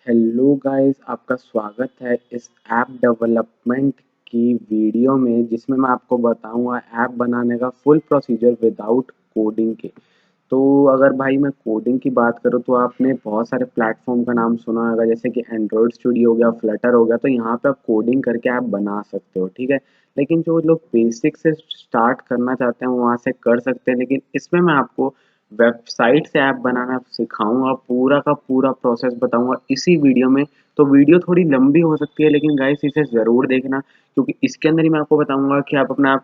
Hello guys, आपका स्वागत है इस ऐप डेवलपमेंट की वीडियो में जिसमें मैं आपको बताऊंगा ऐप बनाने का फुल प्रोसीजर विदाउट कोडिंग के। तो अगर भाई मैं कोडिंग की बात करूँ तो आपने बहुत सारे प्लेटफॉर्म का नाम सुना होगा, जैसे कि एंड्रॉयड स्टूडियो हो गया, फ्लटर हो गया। तो यहाँ पे आप कोडिंग करके ऐप बना सकते हो, ठीक है। लेकिन जो लोग बेसिक से स्टार्ट करना चाहते हैं वो वहाँ से कर सकते हैं, लेकिन इसमें मैं आपको वेबसाइट से ऐप बनाना सिखाऊंगा, पूरा का पूरा प्रोसेस बताऊंगा इसी वीडियो में। तो वीडियो थोड़ी लंबी हो सकती है, लेकिन गाइस इसे ज़रूर देखना, क्योंकि इसके अंदर ही मैं आपको बताऊंगा कि आप अपना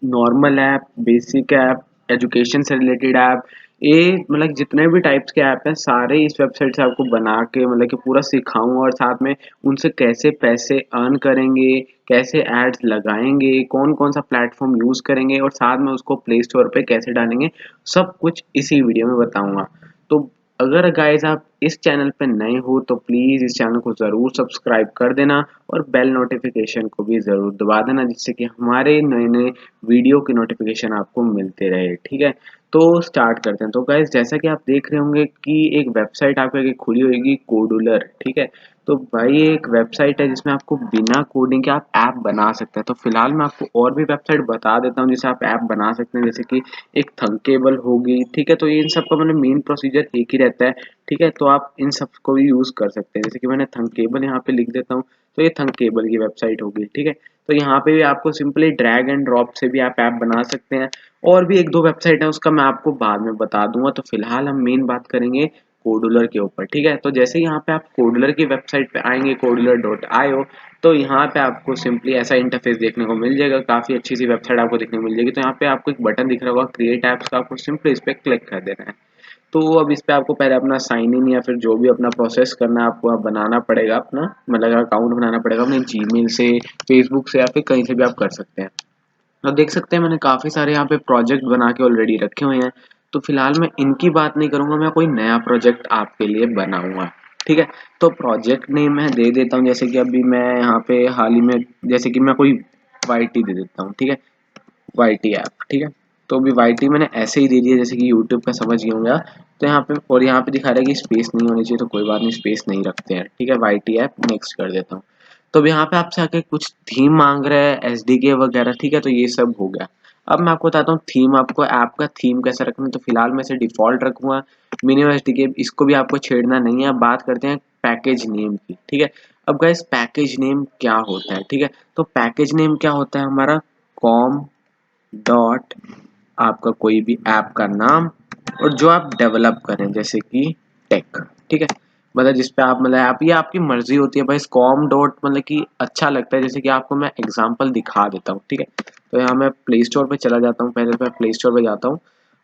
normal app, basic app, education से रिलेटेड ऐप, ये मतलब जितने भी टाइप्स के ऐप हैं सारे इस वेबसाइट से आपको बना के मतलब कि पूरा सिखाऊंगा, और साथ में उनसे कैसे पैसे अर्न करेंगे, कैसे एड्स लगाएंगे, कौन कौन सा प्लेटफॉर्म यूज़ करेंगे, और साथ में उसको प्ले स्टोर पे कैसे डालेंगे, सब कुछ इसी वीडियो में बताऊंगा। तो अगर गाइस आप इस चैनल पे नए हो तो प्लीज़ इस चैनल को ज़रूर सब्सक्राइब कर देना, और बेल नोटिफिकेशन को भी ज़रूर दबा देना, जिससे कि हमारे नए नए वीडियो की नोटिफिकेशन आपको मिलते रहे, ठीक है। तो स्टार्ट करते हैं। तो गाइस जैसा कि आप देख रहे होंगे कि एक वेबसाइट आपके आगे खुली होगी, कोडुलर, ठीक है। तो भाई ये एक वेबसाइट है जिसमें आपको बिना कोडिंग के आप ऐप बना सकते हैं। तो फिलहाल मैं आपको और भी वेबसाइट बता देता हूँ जिससे आप ऐप बना सकते हैं, जैसे कि एक थंकेबल होगी, ठीक है। तो ये इन सब का मतलब मेन प्रोसीजर एक ही रहता है, ठीक है। तो आप इन सब को भी यूज़ कर सकते हैं, जैसे कि मैंने थंकेबल यहाँ पे लिख देता हूँ। तो ये थंकेबल की वेबसाइट होगी, ठीक है। तो यहाँ पे भी आपको सिंपली ड्रैग एंड ड्रॉप से भी आप ऐप बना सकते हैं। और भी एक दो वेबसाइट है, उसका मैं आपको बाद में बता दूंगा। तो फिलहाल हम मेन बात करेंगे कोडुलर के ऊपर, ठीक है। तो जैसे यहाँ पे आप कोडुलर की वेबसाइट पे आएंगे, codular.io, तो यहाँ पे आपको सिंपली ऐसा इंटरफेस देखने को मिल जाएगा। काफ़ी अच्छी सी वेबसाइट आपको देखने को मिल जाएगी। तो यहाँ पे आपको एक बटन दिख रहा होगा क्रिएट ऐप्स का, आपको सिंपली इस पर क्लिक कर देना है। तो अब इस पे आपको पहले अपना साइन इन या फिर जो भी अपना प्रोसेस करना है आपको आप बनाना पड़ेगा, अपना मतलब अकाउंट बनाना पड़ेगा अपने जीमेल से, फेसबुक से, या फिर कहीं से भी आप कर सकते हैं। अब देख सकते हैं मैंने काफ़ी सारे यहाँ पे प्रोजेक्ट बना के ऑलरेडी रखे हुए हैं। तो फिलहाल मैं इनकी बात नहीं करूँगा, मैं कोई नया प्रोजेक्ट आपके लिए बनाऊंगा, ठीक है। तो प्रोजेक्ट नेम मैं दे देता हूँ, जैसे कि अभी मैं यहाँ पे हाल ही में, जैसे कि मैं कोई YT दे देता हूँ, ठीक है। YT ऐप, ठीक है। तो अभी YT मैंने ऐसे ही दे दिया, जैसे कि यूट्यूब का समझ गए होंगे आप। तो यहाँ पे और यहाँ पे दिखा रहा है कि स्पेस नहीं होनी चाहिए, तो कोई बात नहीं, स्पेस नहीं रखते हैं, ठीक है। YT ऐप नेक्स्ट कर देता हूँ। तो अब यहाँ पे आपसे आके कुछ थीम मांग रहा है, SDK वगैरह, ठीक है। तो ये सब हो गया। अब मैं आपको बताता हूँ थीम, आपको ऐप का थीम कैसे रखना है। तो फिलहाल मैं इसे डिफॉल्ट रखूंगा, मिनिमम SDK, इसको भी आपको छेड़ना नहीं है। अब बात करते हैं पैकेज नेम की, ठीक है। अब गाइस पैकेज नेम क्या होता है, ठीक है। तो पैकेज नेम क्या होता है हमारा, कॉम डॉट आपका कोई भी ऐप का नाम, और जो आप डेवलप करें, जैसे कि टेक, ठीक है। मतलब जिस पे आप मतलब आप, ये आपकी मर्जी होती है भाई, कॉम डॉट मतलब कि अच्छा लगता है। जैसे कि आपको मैं एग्जांपल दिखा देता हूँ, ठीक है। तो यहाँ मैं प्ले स्टोर पे चला जाता हूँ, पहले मैं प्ले स्टोर पे जाता हूँ,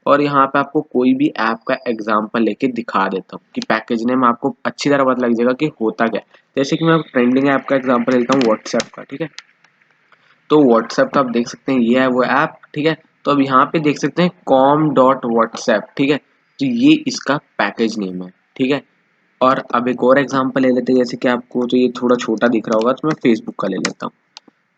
और यहाँ पे आपको कोई भी ऐप का एग्जांपल लेके दिखा देता हूँ कि पैकेज नेम आपको अच्छी तरह पता लग जाएगा कि होता क्या है। जैसे कि मैं ट्रेंडिंग ऐप का एग्जांपल लेता हूँ, व्हाट्सएप का, ठीक है। तो व्हाट्सएप का आप देख सकते हैं ये है वो ऐप, ठीक है। तो अब यहाँ पे देख सकते हैं कॉम डॉट व्हाट्सएप, ठीक है। तो ये इसका पैकेज नेम है, ठीक है। और अब एक और एग्जांपल ले लेते हैं, जैसे कि आपको तो ये थोड़ा छोटा दिख रहा होगा, तो मैं फेसबुक का ले लेता हूँ।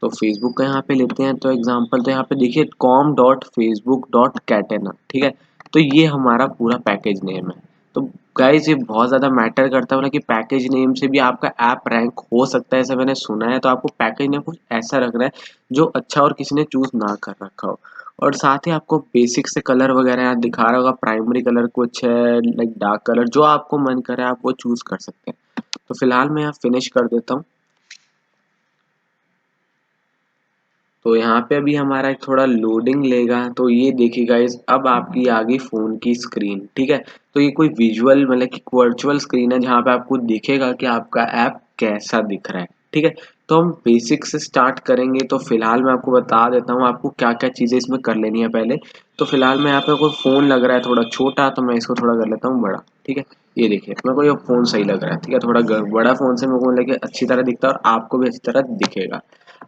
तो फेसबुक का यहाँ पे लेते हैं तो एग्जांपल, तो यहाँ पे देखिए कॉम डॉट फेसबुक डॉट कैटेना, ठीक है। तो ये हमारा पूरा पैकेज नेम है। तो गाइज ये बहुत ज़्यादा मैटर करता है ना कि पैकेज नेम से भी आपका ऐप रैंक हो सकता है, ऐसा मैंने सुना है। तो आपको पैकेज नेम कुछ ऐसा रखना है जो अच्छा और किसी ने चूज ना कर रखा हो। और साथ ही आपको बेसिक से कलर वगैरह यहाँ दिखा रहा होगा, प्राइमरी कलर कुछ है, लाइक डार्क कलर, जो आपको मन करे आप वो चूज कर सकते हैं। तो फिलहाल मैं यहाँ फिनिश कर देता हूँ। तो यहाँ पे अभी हमारा एक थोड़ा लोडिंग लेगा। तो ये देखिए गाइस, अब आपकी आ गई फ़ोन की स्क्रीन, ठीक है। तो ये कोई विजुअल मतलब कि वर्चुअल स्क्रीन है जहाँ पे आपको दिखेगा कि आपका ऐप कैसा दिख रहा है, ठीक है। तो हम बेसिक से स्टार्ट करेंगे। तो फिलहाल मैं आपको बता देता हूँ आपको क्या क्या चीज़ें इसमें कर लेनी है पहले। तो फिलहाल मैं यहाँ पे कोई फ़ोन लग रहा है थोड़ा छोटा, तो मैं इसको थोड़ा कर लेता हूँ बड़ा, ठीक है। ये देखिए मेरे को ये फ़ोन सही लग रहा है, ठीक है। थोड़ा बड़ा फ़ोन से मेरे को लगे अच्छी तरह दिखता है और आपको भी अच्छी तरह दिखेगा।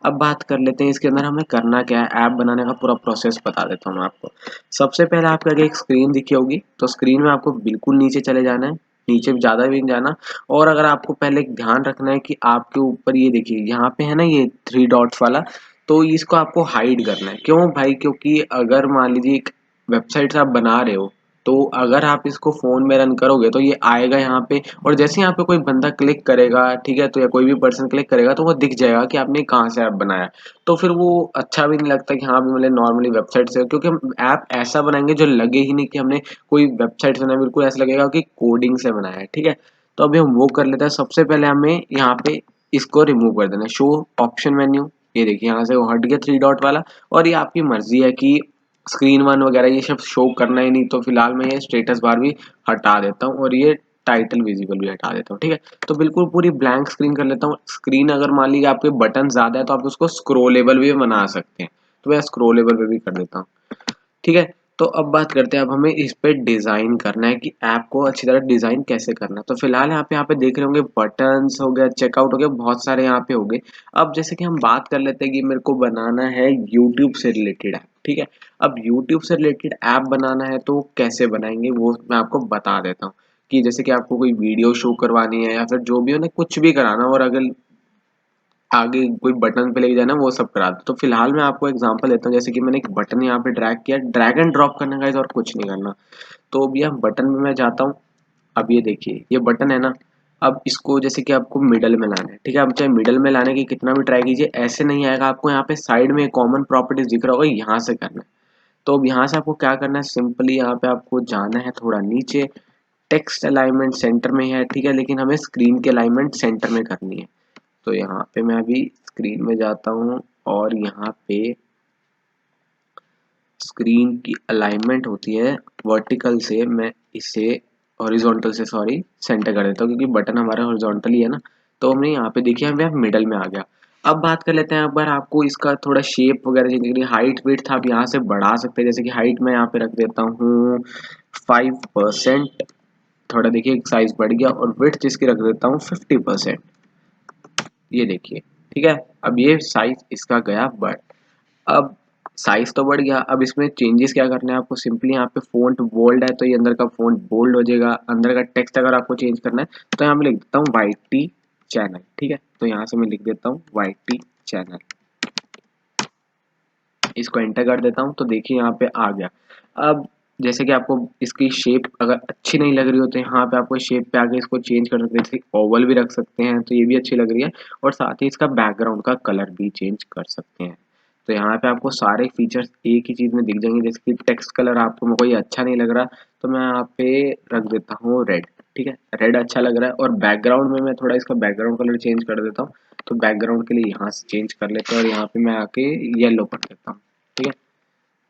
अब बात कर लेते हैं इसके अंदर हमें करना क्या है, ऐप बनाने का पूरा प्रोसेस बता देता हूँ मैं आपको। सबसे पहले आपके आगे एक स्क्रीन दिखी होगी, तो स्क्रीन में आपको बिल्कुल नीचे चले जाना है, नीचे ज़्यादा भी नहीं जाना। और अगर आपको पहले एक ध्यान रखना है कि आपके ऊपर ये देखिए यहाँ पे है ना ये थ्री डॉट्स वाला, तो इसको आपको हाइड करना है। क्यों भाई, क्योंकि अगर मान लीजिए एक वेबसाइट आप बना रहे हो, तो अगर आप इसको फ़ोन में रन करोगे तो ये आएगा यहाँ पे, और जैसे ही यहाँ पे कोई बंदा क्लिक करेगा, ठीक है, तो या कोई भी पर्सन क्लिक करेगा तो वो दिख जाएगा कि आपने कहाँ से ऐप बनाया। तो फिर वो अच्छा भी नहीं लगता कि हाँ भी मतलब नॉर्मली वेबसाइट से, क्योंकि हम ऐप ऐसा बनाएंगे जो लगे ही नहीं कि हमने कोई वेबसाइट से बनाया, बिल्कुल ऐसा लगेगा कि कोडिंग से बनाया है। ठीक है, तो अभी हम वो कर लेते हैं। सबसे पहले हमें यहाँ पे इसको रिमूव कर देना है, शो ऑप्शन मेन्यू। ये देखिए यहाँ से वो हट गया 3 डॉट वाला। और ये आपकी मर्जी है कि स्क्रीन वन वगैरह ये सब शो करना ही नहीं, तो फिलहाल मैं ये स्टेटस बार भी हटा देता हूँ और ये टाइटल विजिबल भी हटा देता हूँ। ठीक है, तो बिल्कुल पूरी ब्लैंक स्क्रीन कर लेता हूँ। स्क्रीन अगर मान लीजिए आपके बटन ज्यादा है तो आप उसको स्क्रोलेबल भी बना सकते हैं, तो मैं स्क्रोलेबल पे भी कर देता हूँ। ठीक है, तो अब बात करते हैं, अब हमें इस पे डिजाइन करना है कि ऐप को अच्छी तरह डिजाइन कैसे करना है। तो फिलहाल यहाँ पे देख रहे होंगे बटन्स हो गया, चेकआउट हो गया, बहुत सारे यहाँ पे हो गए। अब जैसे कि हम बात कर लेते हैं कि मेरे को बनाना है यूट्यूब से रिलेटेड ऐप। ठीक है, अब यूट्यूब से रिलेटेड ऐप बनाना है तो कैसे बनाएंगे वो मैं आपको बता देता हूँ। कि जैसे कि आपको कोई वीडियो शो करवानी है या फिर जो भी उन्हें कुछ भी कराना हो, और अगर आगे कोई बटन पे लेके जाना वो सब करा दो। तो फिलहाल मैं आपको एग्जांपल देता हूँ, जैसे कि मैंने एक बटन यहाँ पे ड्रैग किया, ड्रैग एंड ड्रॉप करना गाइस और कुछ नहीं करना। तो अब यह बटन में मैं जाता हूँ। अब ये देखिए ये बटन है ना, अब इसको जैसे कि आपको मिडल में लाना है। ठीक है, अब चाहे मिडल में लाने की कितना भी ट्राई कीजिए ऐसे नहीं आएगा। आपको यहाँ पे साइड में कॉमन प्रॉपर्टीज दिख रहा होगा, यहाँ से करना है। तो अब यहाँ से आपको क्या करना है, सिंपली यहाँ पे आपको जाना है थोड़ा नीचे। टेक्स्ट अलाइनमेंट सेंटर में है, ठीक है, लेकिन हमें स्क्रीन की अलाइनमेंट सेंटर में करनी है। तो यहाँ पे मैं अभी स्क्रीन में जाता हूँ और यहाँ पे स्क्रीन की अलाइनमेंट होती है वर्टिकल से, मैं इसे हॉरिजॉन्टल से सॉरी सेंटर कर देता हूँ, क्योंकि बटन हमारा हॉरिजॉन्टली है ना। तो हमने यहाँ पे देखिए हमें मिडल में आ गया। अब बात कर लेते हैं, एक बार आपको इसका थोड़ा शेप वगैरह चेंज करनी, हाइट वेट आप यहाँ से बढ़ा सकते हैं। जैसे कि हाइट मैं यहाँ पे रख देता हूँ 5%, थोड़ा देखिए साइज बढ़ गया, और विड्थ इसकी रख देता हूँ 50%। ये देखिए, ठीक है, अब ये साइज इसका गया बढ़। अब साइज तो बढ़ गया, अब इसमें चेंजेस क्या करना है आपको, सिंपली यहाँ पे फ़ॉन्ट बोल्ड है तो ये अंदर का फ़ॉन्ट बोल्ड हो जाएगा। अंदर का टेक्स्ट अगर आपको चेंज करना है तो यहाँ मैं लिख देता हूँ YT चैनल। ठीक है, तो यहाँ से मैं लिख देता हूँ YT चैनल, इसको एंटर कर देता हूँ। तो देखिए यहाँ पे आ गया। अब जैसे कि आपको इसकी शेप अगर अच्छी नहीं लग रही हो तो यहाँ पे आपको शेप पे आके इसको चेंज कर सकते हैं, जैसे ओवल भी रख सकते हैं तो ये भी अच्छी लग रही है, और साथ ही इसका बैकग्राउंड का कलर भी चेंज कर सकते हैं। तो यहाँ पे आपको सारे फीचर्स एक ही चीज़ में दिख जाएंगे। जैसे कि टेक्स्ट कलर आपको कोई अच्छा नहीं लग रहा तो मैं यहाँ पे रख देता हूँ रेड। ठीक है, रेड अच्छा लग रहा है, और बैकग्राउंड में मैं थोड़ा इसका बैकग्राउंड कलर चेंज कर देता हूँ। तो बैकग्राउंड के लिए यहाँ से चेंज कर लेते हैं और यहाँ पे मैं आके येलो कर देता हूँ। ठीक है,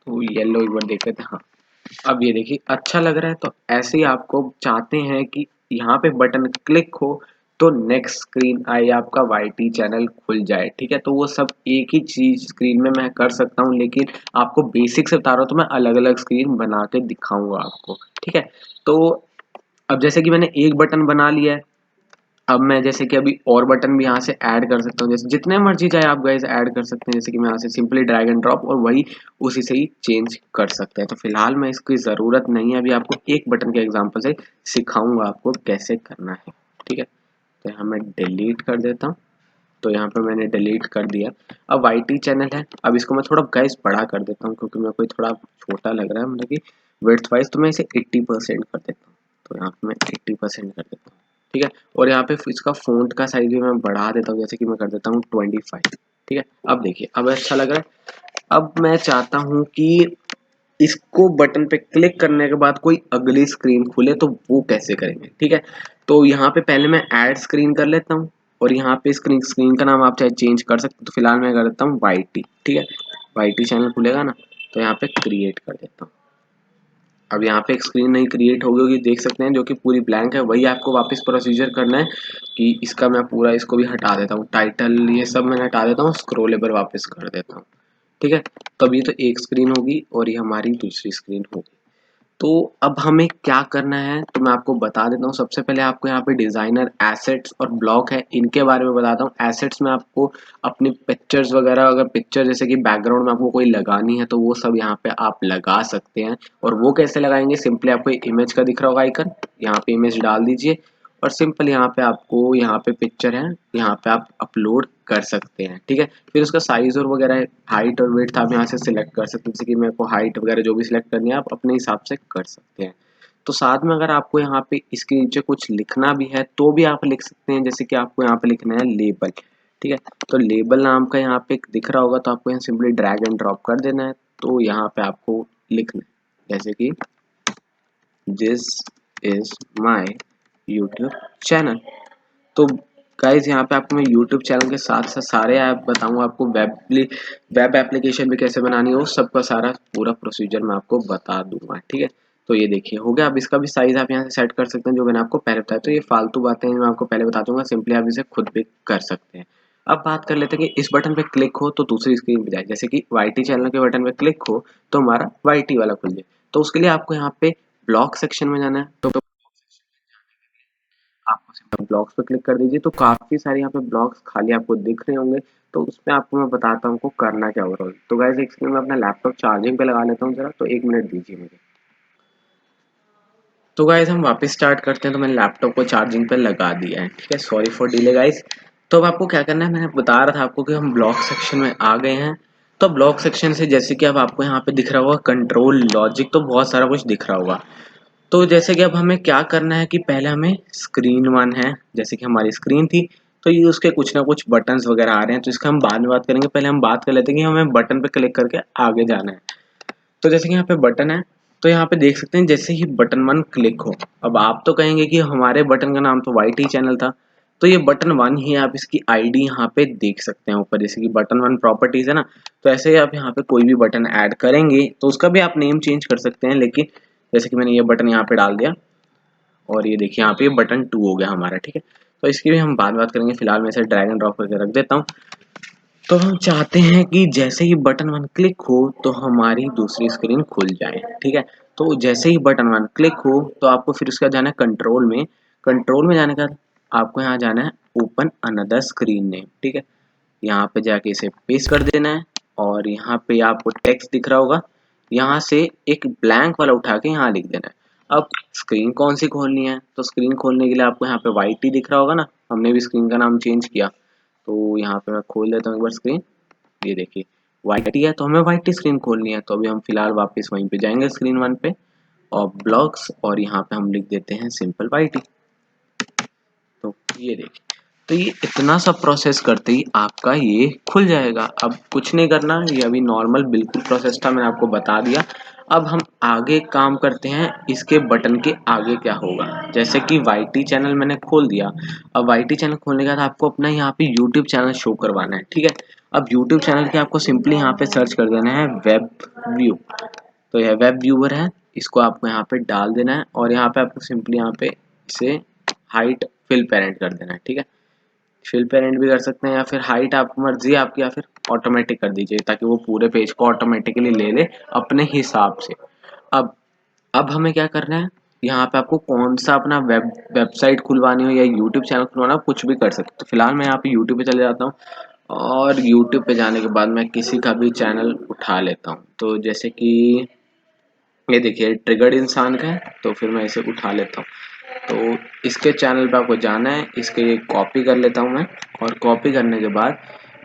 तो येलो एक बार देख लेते हैं। हाँ, अब ये देखिए अच्छा लग रहा है। तो ऐसे ही आपको चाहते हैं कि यहाँ पे बटन क्लिक हो तो नेक्स्ट स्क्रीन आए आपका YT चैनल खुल जाए। ठीक है, तो वो सब एक ही चीज स्क्रीन में मैं कर सकता हूँ, लेकिन आपको बेसिक से बता रहा हूँ तो मैं अलग अलग स्क्रीन बना के दिखाऊंगा आपको। ठीक है, तो अब जैसे कि मैंने एक बटन बना लिया है, अब मैं जैसे कि अभी और बटन भी यहाँ से ऐड कर सकता हूँ। जैसे जितने मर्जी चाहे आप गाइस ऐड कर सकते हैं। जैसे कि मैं यहाँ से सिंपली ड्रैग एंड ड्रॉप और वही उसी से ही चेंज कर सकते हैं। तो फिलहाल मैं इसकी ज़रूरत नहीं है, अभी आपको एक बटन के एग्जांपल से सिखाऊंगा आपको कैसे करना है। ठीक है, तो यहाँ मैं डिलीट कर देता हूँ। तो यहाँ पर मैंने डिलीट कर दिया। अब YT चैनल है, अब इसको मैं थोड़ा गाइस बड़ा कर देता हूँ क्योंकि मेरे को थोड़ा छोटा लग रहा है, मतलब कि विड्थ वाइज। तो मैं इसे 80% कर देता हूँ। तो यहाँ पे मैं 80% कर देता हूँ। ठीक है, और यहाँ पे इसका फ़ॉन्ट का साइज भी मैं बढ़ा देता हूँ, जैसे कि मैं कर देता हूँ 25। ठीक है, अब देखिए अब अच्छा लग रहा है। अब मैं चाहता हूँ कि इसको बटन पे क्लिक करने के बाद कोई अगली स्क्रीन खुले तो वो कैसे करेंगे। ठीक है, तो यहाँ पे पहले मैं ऐड स्क्रीन कर लेता हूँ, और यहाँ पे स्क्रीन स्क्रीन का नाम आप चाहे चेंज कर सकते हो। तो फिलहाल मैं कर देता हूँ YT। ठीक है, YT चैनल खुलेगा ना, तो यहाँ पे क्रिएट कर देता हूँ। अब यहाँ पे एक स्क्रीन नहीं क्रिएट हो गई होगी, देख सकते हैं, जो कि पूरी ब्लैंक है। वही आपको वापस प्रोसीजर करना है कि इसका मैं पूरा इसको भी हटा देता हूँ, टाइटल ये सब मैं हटा देता हूँ, स्क्रोलेबल वापस कर देता हूँ। ठीक है, तब ये तो एक स्क्रीन होगी और ये हमारी दूसरी स्क्रीन होगी। तो अब हमें क्या करना है तो मैं आपको बता देता हूँ। सबसे पहले आपको यहाँ पे डिजाइनर, एसेट्स और ब्लॉक है, इनके बारे में बताता हूँ। एसेट्स में आपको अपनी पिक्चर्स वगैरह, अगर पिक्चर जैसे कि बैकग्राउंड में आपको कोई लगानी है तो वो सब यहाँ पे आप लगा सकते हैं। और वो कैसे लगाएंगे, सिंपली आपको इमेज का दिख रहा होगा आइकन, यहाँ पे इमेज डाल दीजिए और सिंपल यहाँ पे आपको यहाँ पे पिक्चर है, यहाँ पे आप अपलोड कर सकते हैं। ठीक है, फिर उसका साइज और वगैरह हाइट और वेट आप यहाँ से सिलेक्ट कर सकते हैं। जैसे कि मेरे को हाइट वगैरह जो भी सिलेक्ट करनी है आप अपने हिसाब से कर सकते हैं। तो साथ में अगर आपको यहाँ पे इसके नीचे कुछ लिखना भी है तो भी आप लिख सकते हैं, जैसे कि आपको यहाँ पे लिखना है लेबल। ठीक है, तो लेबल नाम का यहाँ पे दिख रहा होगा, तो आपको यहाँ सिंपली ड्रैग एंड ड्रॉप कर देना है। तो यहाँ पे आपको लिखना है जैसे कि this is my YouTube channel. तो गाइज यहाँ पे आपको मैं यूट्यूब चैनल के साथ साथ सारे ऐप बताऊंगा, आपको वेब एप्लीकेशन भी कैसे बनानी हो, सबका सारा पूरा प्रोसीजर मैं आपको बता दूंगा। ठीक है, तो ये देखिए हो गया। अब इसका भी साइज आप यहाँ से सेट कर सकते हैं, जो मैंने आपको पहले बताया। तो ये फालतू बातें मैं आपको पहले बता दूंगा, सिंपली आप इसे खुद भी कर सकते हैं। अब बात कर लेते हैं कि इस बटन पे क्लिक हो तो दूसरी स्क्रीन पे जाए, जैसे कि वाईटी चैनल के बटन पे क्लिक हो तो हमारा वाईटी वाला खुल जाए। तो उसके लिए आपको यहाँ पे ब्लॉग सेक्शन में जाना है। तो आपको सिंपल ब्लॉग्स पे क्लिक कर दीजिए, तो काफ़ी सारे यहाँ पे ब्लॉग्स खाली आपको दिख रहे होंगे। तो उसमें आपको मैं बताता हूँ को करना क्या होगा। तो गाइस एक सेकंड में अपना लैपटॉप चार्जिंग पे लगा लेता हूँ जरा, तो 1 मिनट दीजिए मुझे। तो गाइस हम वापस स्टार्ट करते हैं। तो मैंने लैपटॉप को चार्जिंग पे लगा दिया है। ठीक है, सॉरी फॉर डिले गाइस। तो अब आपको क्या करना है, मैंने बता रहा था आपको कि हम ब्लॉग सेक्शन में आ गए हैं। तो ब्लॉग सेक्शन से जैसे कि अब आपको यहाँ पे दिख रहा होगा कंट्रोल लॉजिक, तो बहुत सारा कुछ दिख रहा होगा। तो जैसे कि अब हमें क्या करना है कि पहले हमें स्क्रीन वन है, जैसे कि हमारी स्क्रीन थी, तो ये उसके कुछ ना कुछ बटन्स वगैरह आ रहे हैं, तो इसका हम बाद में बात करेंगे। पहले हम बात कर लेते हैं कि हमें बटन पे क्लिक करके आगे जाना है। तो जैसे कि यहाँ पे बटन है, तो यहाँ पे देख सकते हैं जैसे ही बटन वन क्लिक हो, अब आप तो कहेंगे कि हमारे बटन का नाम तो वाईटी चैनल था, तो ये बटन वन ही है। आप इसकी आईडी यहाँ पे देख सकते हैं ऊपर, जैसे कि बटन वन प्रॉपर्टीज है ना। तो ऐसे ही आप यहाँ पे कोई भी बटन ऐड करेंगे तो उसका भी आप नेम चेंज कर सकते हैं, लेकिन जैसे कि मैंने ये बटन यहाँ पे डाल दिया और ये देखिए यहाँ पे बटन 2 हो गया हमारा। ठीक है, तो इसकी भी हम बाद में बात करेंगे, फिलहाल मैं इसे ड्रैग एंड ड्रॉप करके रख देता हूँ। तो हम चाहते हैं कि जैसे ही बटन वन क्लिक हो तो हमारी दूसरी स्क्रीन खुल जाए। ठीक है, तो जैसे ही बटन वन क्लिक हो तो आपको फिर उसका जाना है कंट्रोल में। कंट्रोल में जाने का आपको यहाँ जाना है ओपन अनदर स्क्रीन नेम। ठीक है, यहाँ पे जाके इसे पेस्ट कर देना है और यहाँ पे आपको टेक्स्ट दिख रहा होगा, यहाँ से एक ब्लैंक वाला उठा के यहाँ लिख देना है। अब स्क्रीन कौन सी खोलनी है, तो स्क्रीन खोलने के लिए आपको यहाँ पे वाईटी दिख रहा होगा ना, हमने भी स्क्रीन का नाम चेंज किया। तो यहाँ पे मैं खोल देता हूँ एक बार स्क्रीन, ये देखिए वाईटी है, तो हमें वाईटी स्क्रीन खोलनी है। तो अभी हम फिलहाल वापस वहीं पे जाएंगे स्क्रीन वन पे और ब्लॉग्स, और यहाँ पे हम लिख देते हैं सिंपल वाईटी। तो ये देखिए, तो ये इतना सब प्रोसेस करते ही आपका ये खुल जाएगा। अब कुछ नहीं करना, ये अभी नॉर्मल बिल्कुल प्रोसेस था, मैंने आपको बता दिया। अब हम आगे काम करते हैं, इसके बटन के आगे क्या होगा। जैसे कि वाईटी चैनल मैंने खोल दिया, अब वाईटी चैनल खोलने के बाद आपको अपना यहाँ पे यूट्यूब चैनल शो करवाना है। ठीक है, अब यूट्यूब चैनल के आपको सिंपली यहाँ पे सर्च कर देना है वेब व्यू। तो यह वेब व्यूअर है, इसको आपको यहाँ पे डाल देना है और यहाँ पे आपको सिंपली यहाँ पे इसे हाइट फिल पेरेंट कर देना है। ठीक है, फिल पेरेंट भी कर सकते हैं या फिर हाइट आप मर्जी है आपकी, या फिर ऑटोमेटिक कर दीजिए ताकि वो पूरे पेज को ऑटोमेटिकली ले ले अपने हिसाब से। अब अब हमें क्या करना है, यहाँ पे आपको कौन सा अपना वेबसाइट खुलवानी हो या यूट्यूब चैनल खुलवाना हो, कुछ भी कर सकते हो। तो फिलहाल मैं यहाँ पे यूट्यूब पे चले जाता हूँ और यूट्यूब पे जाने के बाद मैं किसी का भी चैनल उठा लेता हूँ। तो जैसे कि ये देखिए ट्रिगर्ड इंसान का है, तो फिर मैं इसे उठा लेता हूँ। तो इसके चैनल पे आपको जाना है, इसके कॉपी कर लेता हूँ मैं, और कॉपी करने के बाद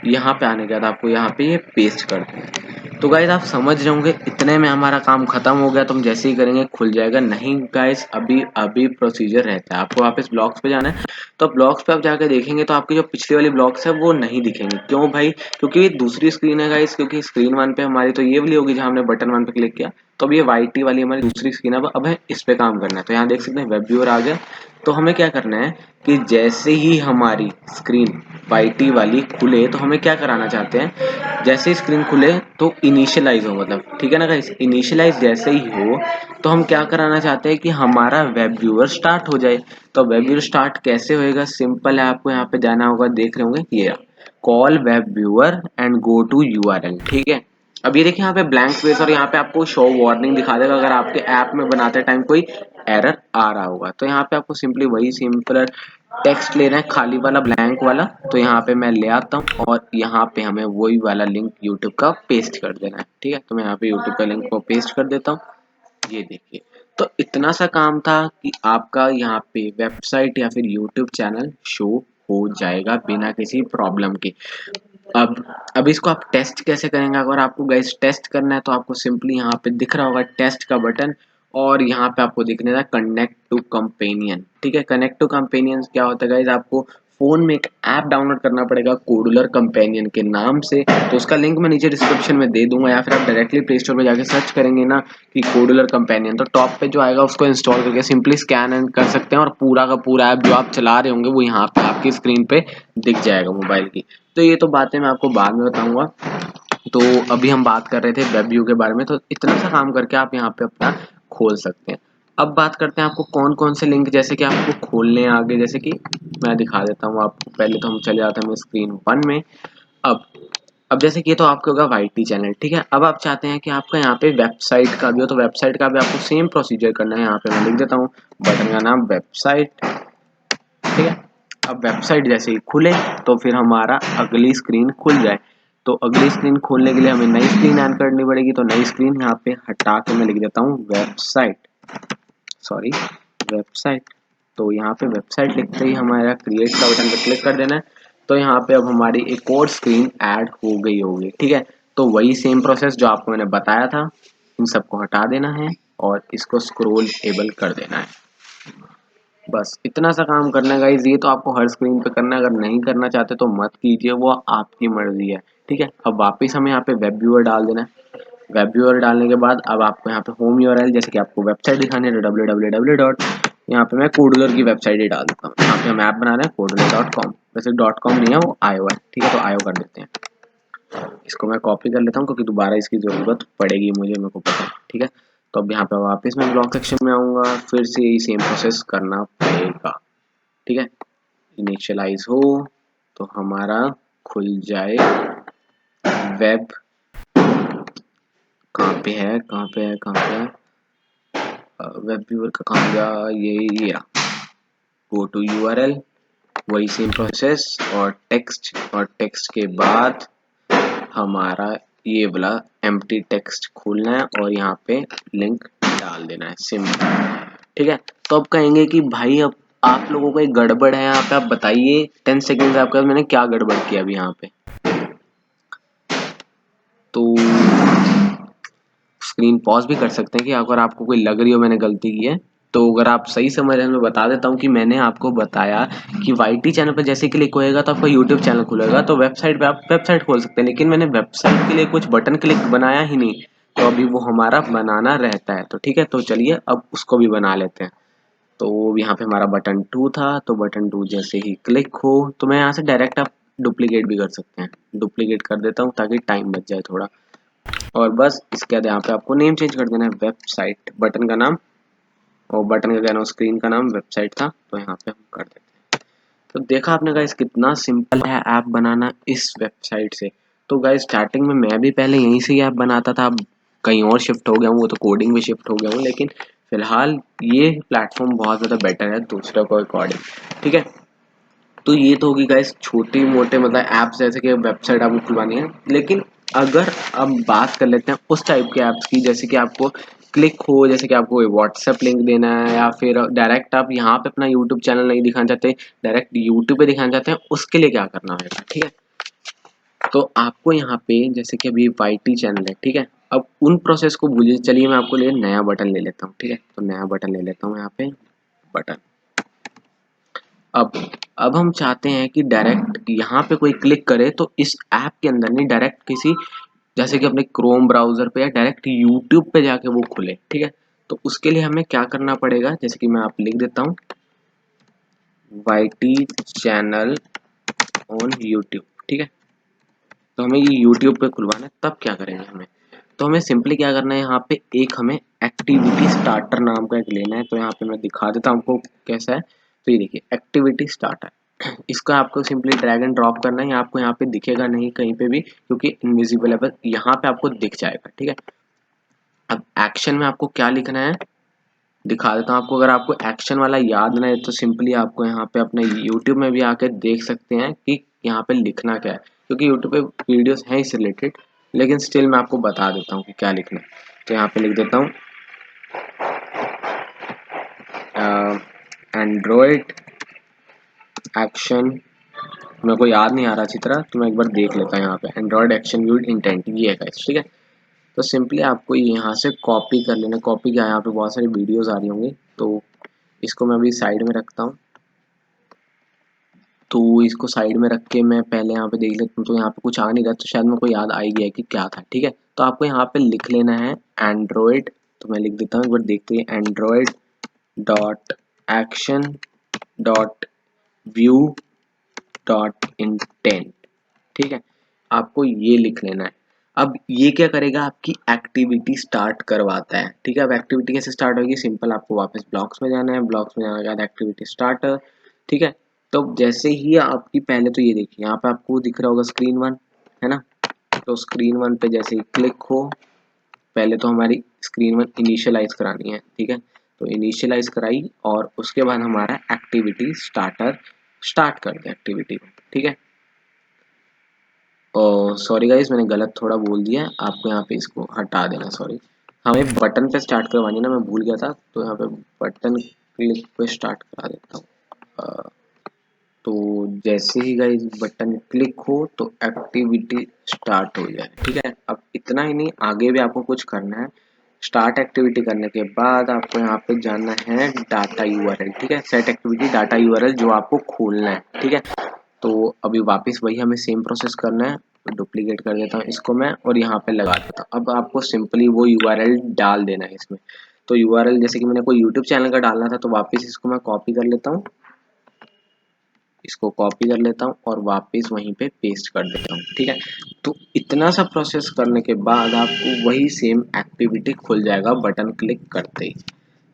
यहाँ पे आने के बाद आपको यहाँ पे ये पेस्ट कर देना है। तो गाइज आप समझ रहे होंगे इतने में हमारा काम खत्म हो गया। तो हम जैसे ही करेंगे खुल जाएगा। नहीं गाइज, अभी अभी प्रोसीजर रहता है, आपको वापस ब्लॉग्स पे जाना है। तो ब्लॉग्स पे आप जाकर देखेंगे तो आपकी जो पिछली वाली ब्लॉग्स है वो नहीं दिखेंगे। क्यों भाई, क्योंकि ये दूसरी स्क्रीन है गाइज, क्योंकि स्क्रीन वन पे हमारी तो ये वाली होगी जहाँ हमने बटन वन पे क्लिक किया। तो अब ये वाईटी वाली हमारी दूसरी स्क्रीन है, अब है इस पे काम करना है। तो यहाँ देख सकते हैं वेब व्यूअर आ गया। तो हमें क्या करना है कि जैसे ही हमारी स्क्रीन वाईटी वाली खुले, तो हमें क्या कराना चाहते हैं, जैसे ही स्क्रीन खुले तो इनिशियलाइज हो, मतलब ठीक है ना गाइस, इनिशियलाइज जैसे ही हो तो हम क्या कराना चाहते हैं कि हमारा वेब व्यूअर स्टार्ट हो जाए। तो वेब व्यूअर स्टार्ट कैसे होएगा, सिंपल है, आपको यहाँ पे जाना होगा, देख रहे होंगे ये call web viewer and go to URL. ठीक है, अब ये देखिए यहाँ पे ब्लैंक स्पेस और यहाँ पे आपको शो वार्निंग दिखा देगा अगर आपके ऐप में बनाते टाइम कोई एरर आ रहा होगा। तो यहाँ पे आपको सिंपली वही सिंपल टेक्स्ट लेना है, खाली वाला ब्लैंक वाला। तो यहाँ पे मैं ले आता हूँ और यहाँ पे हमें वही वाला लिंक यूट्यूब का पेस्ट कर देना है। ठीक है, तो मैं यहाँ पे यूट्यूब का लिंक को पेस्ट कर देता हूँ, ये देखिए। तो इतना सा काम था कि आपका यहाँ पे वेबसाइट या फिर यूट्यूब चैनल शो हो जाएगा बिना किसी प्रॉब्लम के। अब इसको आप टेस्ट कैसे करेंगे, अगर आपको गाइस टेस्ट करना है तो आपको सिंपली यहाँ पे दिख रहा होगा टेस्ट का बटन, और यहाँ पे आपको दिखने था कनेक्ट टू कंपेनियन। ठीक है, कनेक्ट टू कंपेनियन क्या होता है गाइज, आपको फोन में एक ऐप डाउनलोड करना पड़ेगा कोडुलर कंपेनियन के नाम से। तो उसका लिंक मैं नीचे डिस्क्रिप्शन में दे दूंगा, या फिर आप डायरेक्टली प्ले स्टोर पे जाके सर्च करेंगे ना कि कोडुलर कंपेनियन, तो टॉप पे जो आएगा उसको इंस्टॉल करके सिंपली स्कैन एंड कर सकते हैं, और पूरा का पूरा ऐप जो आप चला रहे होंगे वो यहाँ पे आपकी स्क्रीन पे दिख जाएगा मोबाइल की। तो ये तो बातें मैं आपको बाद में बताऊंगा। तो अभी हम बात कर रहे थे वेब व्यू के बारे में, तो इतना सा काम करके आप यहाँ पे अपना खोल सकते हैं। अब बात करते हैं आपको कौन कौन से लिंक जैसे कि आपको खोलने हैं आगे, जैसे कि मैं दिखा देता हूँ आपको। पहले तो हम चले जाते हैं स्क्रीन 1 में। अब अब जैसे कि ये तो आपका होगा वाईटी चैनल, ठीक है। अब आप चाहते हैं कि आपका यहाँ पे वेबसाइट का भी हो, तो वेबसाइट का भी आपको सेम प्रोसीजर करना है। यहाँ पे मैं लिख देता हूँ बटन का नाम वेबसाइट, ठीक है। अब वेबसाइट जैसे ही खुले तो फिर हमारा अगली स्क्रीन खुल जाए। तो अगली स्क्रीन खोलने के लिए हमें नई स्क्रीन ऐड करनी पड़ेगी। तो नई स्क्रीन यहाँ पे हटा के मैं लिख देता हूँ वेबसाइट, सॉरी वेबसाइट। तो यहाँ पे वेबसाइट लिखते ही हमारा क्रिएट का बटन पे क्लिक कर देना है। तो यहाँ पे अब हमारी एक और स्क्रीन ऐड हो गई होगी, ठीक है। तो वही सेम प्रोसेस जो आपको मैंने बताया था, इन सबको हटा देना है और इसको स्क्रॉल एबल कर देना है। बस इतना सा काम करना है गाइस। ये तो आपको हर स्क्रीन पे करना है, अगर नहीं करना चाहते तो मत कीजिए, वो आपकी मर्जी है, ठीक है। अब वापस हमें यहाँ पे वेब व्यूअर डाल देना है। वेब व्यूअर डालने के बाद अब आपको यहाँ पे होम यूआरएल, जैसे कि आपको वेबसाइट दिखानी है तो www डॉट, यहाँ पे मैं कोडुलर की वेबसाइट ही डाल देता हूँ। यहाँ पे हम ऐप बना रहे हैं कोडुलर.com, वैसे .com नहीं है वो आयो है, ठीक है। तो आयो कर देते हैं। इसको मैं कॉपी कर लेता हूँ क्योंकि दोबारा इसकी जरूरत पड़ेगी मुझे, मेरे को पता है, ठीक है। तो अब यहाँ पे वापस मैं ब्लॉग सेक्शन में आऊँगा, फिर से यही सेम प्रोसेस करना पड़ेगा, ठीक है। इनिशियलाइज हो तो हमारा खुल जाए वेब, कहाँ पे है कहाँ पे है कहाँ पे है, वेब व्यूअर का कहाँ गया, ये गो टू यूआरएल, वही सेम प्रोसेस, और टेक्स्ट के बाद हमारा ये वाला एम्प्टी टेक्स्ट खोलना है और यहाँ पे लिंक डाल देना है, सिंपल, ठीक है। तो अब कहेंगे कि भाई अब आप लोगों को एक गड़बड़ है यहाँ पे, आप बताइए 10 सेकेंड आपका मैंने क्या गड़बड़ किया अभी यहाँ पे। तो स्क्रीन पॉज भी कर सकते हैं कि अगर आपको कोई लग रही हो मैंने गलती की है। तो अगर आप सही समझ रहे हैं मैं बता देता हूँ कि मैंने आपको बताया कि वाईटी चैनल पर जैसे क्लिक होएगा तो आपका यूट्यूब चैनल खुलेगा, तो वेबसाइट पे आप वेबसाइट खोल सकते हैं, लेकिन मैंने वेबसाइट के लिए कुछ बटन क्लिक बनाया ही नहीं। तो अभी वो हमारा बनाना रहता है, तो ठीक है। तो चलिए अब उसको भी बना लेते हैं। तो यहाँ पे हमारा बटन 2 था, तो बटन 2 जैसे ही क्लिक हो तो मैं यहाँ से डायरेक्ट आप डुप्लीकेट भी कर सकते हैं। डुप्लीकेट कर देता हूँ ताकि टाइम बच जाए थोड़ा। और बस इसके बाद यहाँ पे आपको नेम चेंज कर देना है वेबसाइट, बटन का नाम, और बटन का कहना स्क्रीन का नाम वेबसाइट था, तो यहाँ पे हम कर देते हैं। तो देखा आपने गाइस कितना सिंपल है ऐप बनाना इस वेबसाइट से। तो गाइस स्टार्टिंग में मैं भी पहले यहीं से ही ऐप बनाता था, अब कहीं और शिफ्ट हो गया हूँ, वो तो कोडिंग में शिफ्ट हो गया हूँ, लेकिन फिलहाल ये प्लेटफॉर्म बहुत ज़्यादा बेटर है दूसरे को अकॉर्डिंग, ठीक है। तो ये तो होगी गाइस छोटी मोटे मतलब ऐप्स, जैसे कि वेबसाइट आपको खुलवानी है। लेकिन अगर अब बात कर लेते हैं उस टाइप के ऐप्स की, जैसे कि आपको क्लिक हो, जैसे कि आपको व्हाट्सएप लिंक देना है, या फिर डायरेक्ट आप यहाँ पे अपना यूट्यूब चैनल नहीं दिखाना चाहते, डायरेक्ट यूट्यूब पे दिखाना चाहते हैं, उसके लिए क्या करना होगा, ठीक है। तो आपको यहाँ पे जैसे कि अभी वाईटी चैनल है, ठीक है। अब उन प्रोसेस को भूलिए, चलिए मैं आपको लिए नया बटन ले लेता हूँ, ठीक है। तो नया बटन ले लेता हूँ यहाँ पे बटन। अब अब हम चाहते हैं कि डायरेक्ट यहाँ पे कोई क्लिक करे तो इस ऐप के अंदर नहीं, डायरेक्ट किसी जैसे कि अपने क्रोम ब्राउजर पे या डायरेक्ट यूट्यूब पे जाके वो खुले, ठीक है। तो उसके लिए हमें क्या करना पड़ेगा, जैसे कि मैं आप लिख देता हूँ वाईटी चैनल ऑन यूट्यूब, ठीक है। तो हमें ये यूट्यूब पे खुलवाना है, तब क्या करेंगे हमें, तो हमें सिंपली क्या करना है, यहाँ पे एक हमें एक्टिविटी स्टार्टर नाम का एक लेना है। तो यहाँ पे मैं दिखा देता हूँ आपको कैसा है। तो ये देखिए एक्टिविटी स्टार्टर, इसका आपको सिंपली ड्रैग एंड ड्रॉप करना है। आपको यहाँ पे दिखेगा नहीं कहीं पे भी क्योंकि इनविजिबल है, बस यहाँ पे आपको दिख जाएगा, ठीक है। अब एक्शन में आपको क्या लिखना है दिखा देता हूँ आपको। अगर आपको एक्शन वाला याद ना है तो सिंपली आपको यहाँ पे अपने यूट्यूब में भी आके देख सकते हैं कि यहाँ पे लिखना क्या है, क्योंकि यूट्यूब पे वीडियोस हैं इससे रिलेटेड, लेकिन स्टिल मैं आपको बता देता हूँ कि क्या लिखना है। तो यहाँ पे लिख देता हूँ एंड्रॉयड एक्शन, मेरे को याद नहीं आ रहा अच्छी तरह, तो मैं एक बार देख लेता हूँ। यहाँ पे एंड्रॉयड एक्शन व्यू इंटेंट ये है, ठीक है। तो सिंपली आपको यहाँ से कॉपी कर लेना। कॉपी क्या है, यहाँ पे बहुत सारी वीडियोस आ रही होंगी, तो इसको मैं अभी साइड में रखता हूँ। तो इसको साइड में रख के मैं पहले यहाँ पे देख लेता हूँ। तो यहाँ पे कुछ आ नहीं रहा, तो शायद मेरे को याद आ ही गया कि क्या था। ठीक है, तो आपको यहाँ पे लिख लेना है एंड्रॉयड। तो मैं लिख देता हूँ, एक बार देखते हैं, Android dot action dot view dot intent. ठीक है, आपको ये लिख लेना है। अब ये क्या करेगा, आपकी एक्टिविटी स्टार्ट करवाता है। ठीक है, अब एक्टिविटी कैसे स्टार्ट होगी, सिंपल, आपको वापस ब्लॉक्स में जाना है। ब्लॉक्स में जाने के बाद एक्टिविटी स्टार्टर। ठीक है, तो जैसे ही आपकी, पहले तो ये देखिए, यहाँ पे आपको दिख रहा होगा स्क्रीन 1, है ना। तो स्क्रीन 1 पे जैसे ही क्लिक हो, पहले तो हमारी स्क्रीन 1 इनिशियलाइज करानी है। ठीक है, तो इनिशियलाइज कराई और उसके बाद हमारा एक्टिविटी स्टार्टर स्टार्ट कर दे एक्टिविटी को। ठीक है, और सॉरी गाइस, मैंने गलत थोड़ा बोल दिया है, आपको यहाँ पे इसको हटा देना, सॉरी। हमें बटन पे स्टार्ट करवानी ना, मैं भूल गया था, तो यहाँ पे बटन क्लिक पे स्टार्ट करा देता हूँ। तो जैसे ही गाइस बटन क्लिक हो तो एक्टिविटी स्टार्ट हो जाए। ठीक है, अब इतना ही नहीं, आगे भी आपको कुछ करना है। स्टार्ट एक्टिविटी करने के बाद आपको यहाँ पे जाना है डाटा यूआरएल। ठीक है, सेट एक्टिविटी डाटा यूआरएल जो आपको खोलना है। ठीक है, तो अभी वापस वही हमें सेम प्रोसेस करना है। तो डुप्लीकेट कर देता हूँ इसको मैं और यहाँ पे लगा देता हूँ। अब आपको सिंपली वो यूआरएल डाल देना है इसमें। तो यूआरएल जैसे कि मैंने कोई यूट्यूब चैनल का डालना था, तो वापस इसको मैं कॉपी कर लेता हूँ, इसको कॉपी कर लेता हूँ और वापस वहीं पे पेस्ट कर देता हूँ। ठीक है, तो इतना सा प्रोसेस करने के बाद आपको वही सेम एक्टिविटी खुल जाएगा बटन क्लिक करते ही।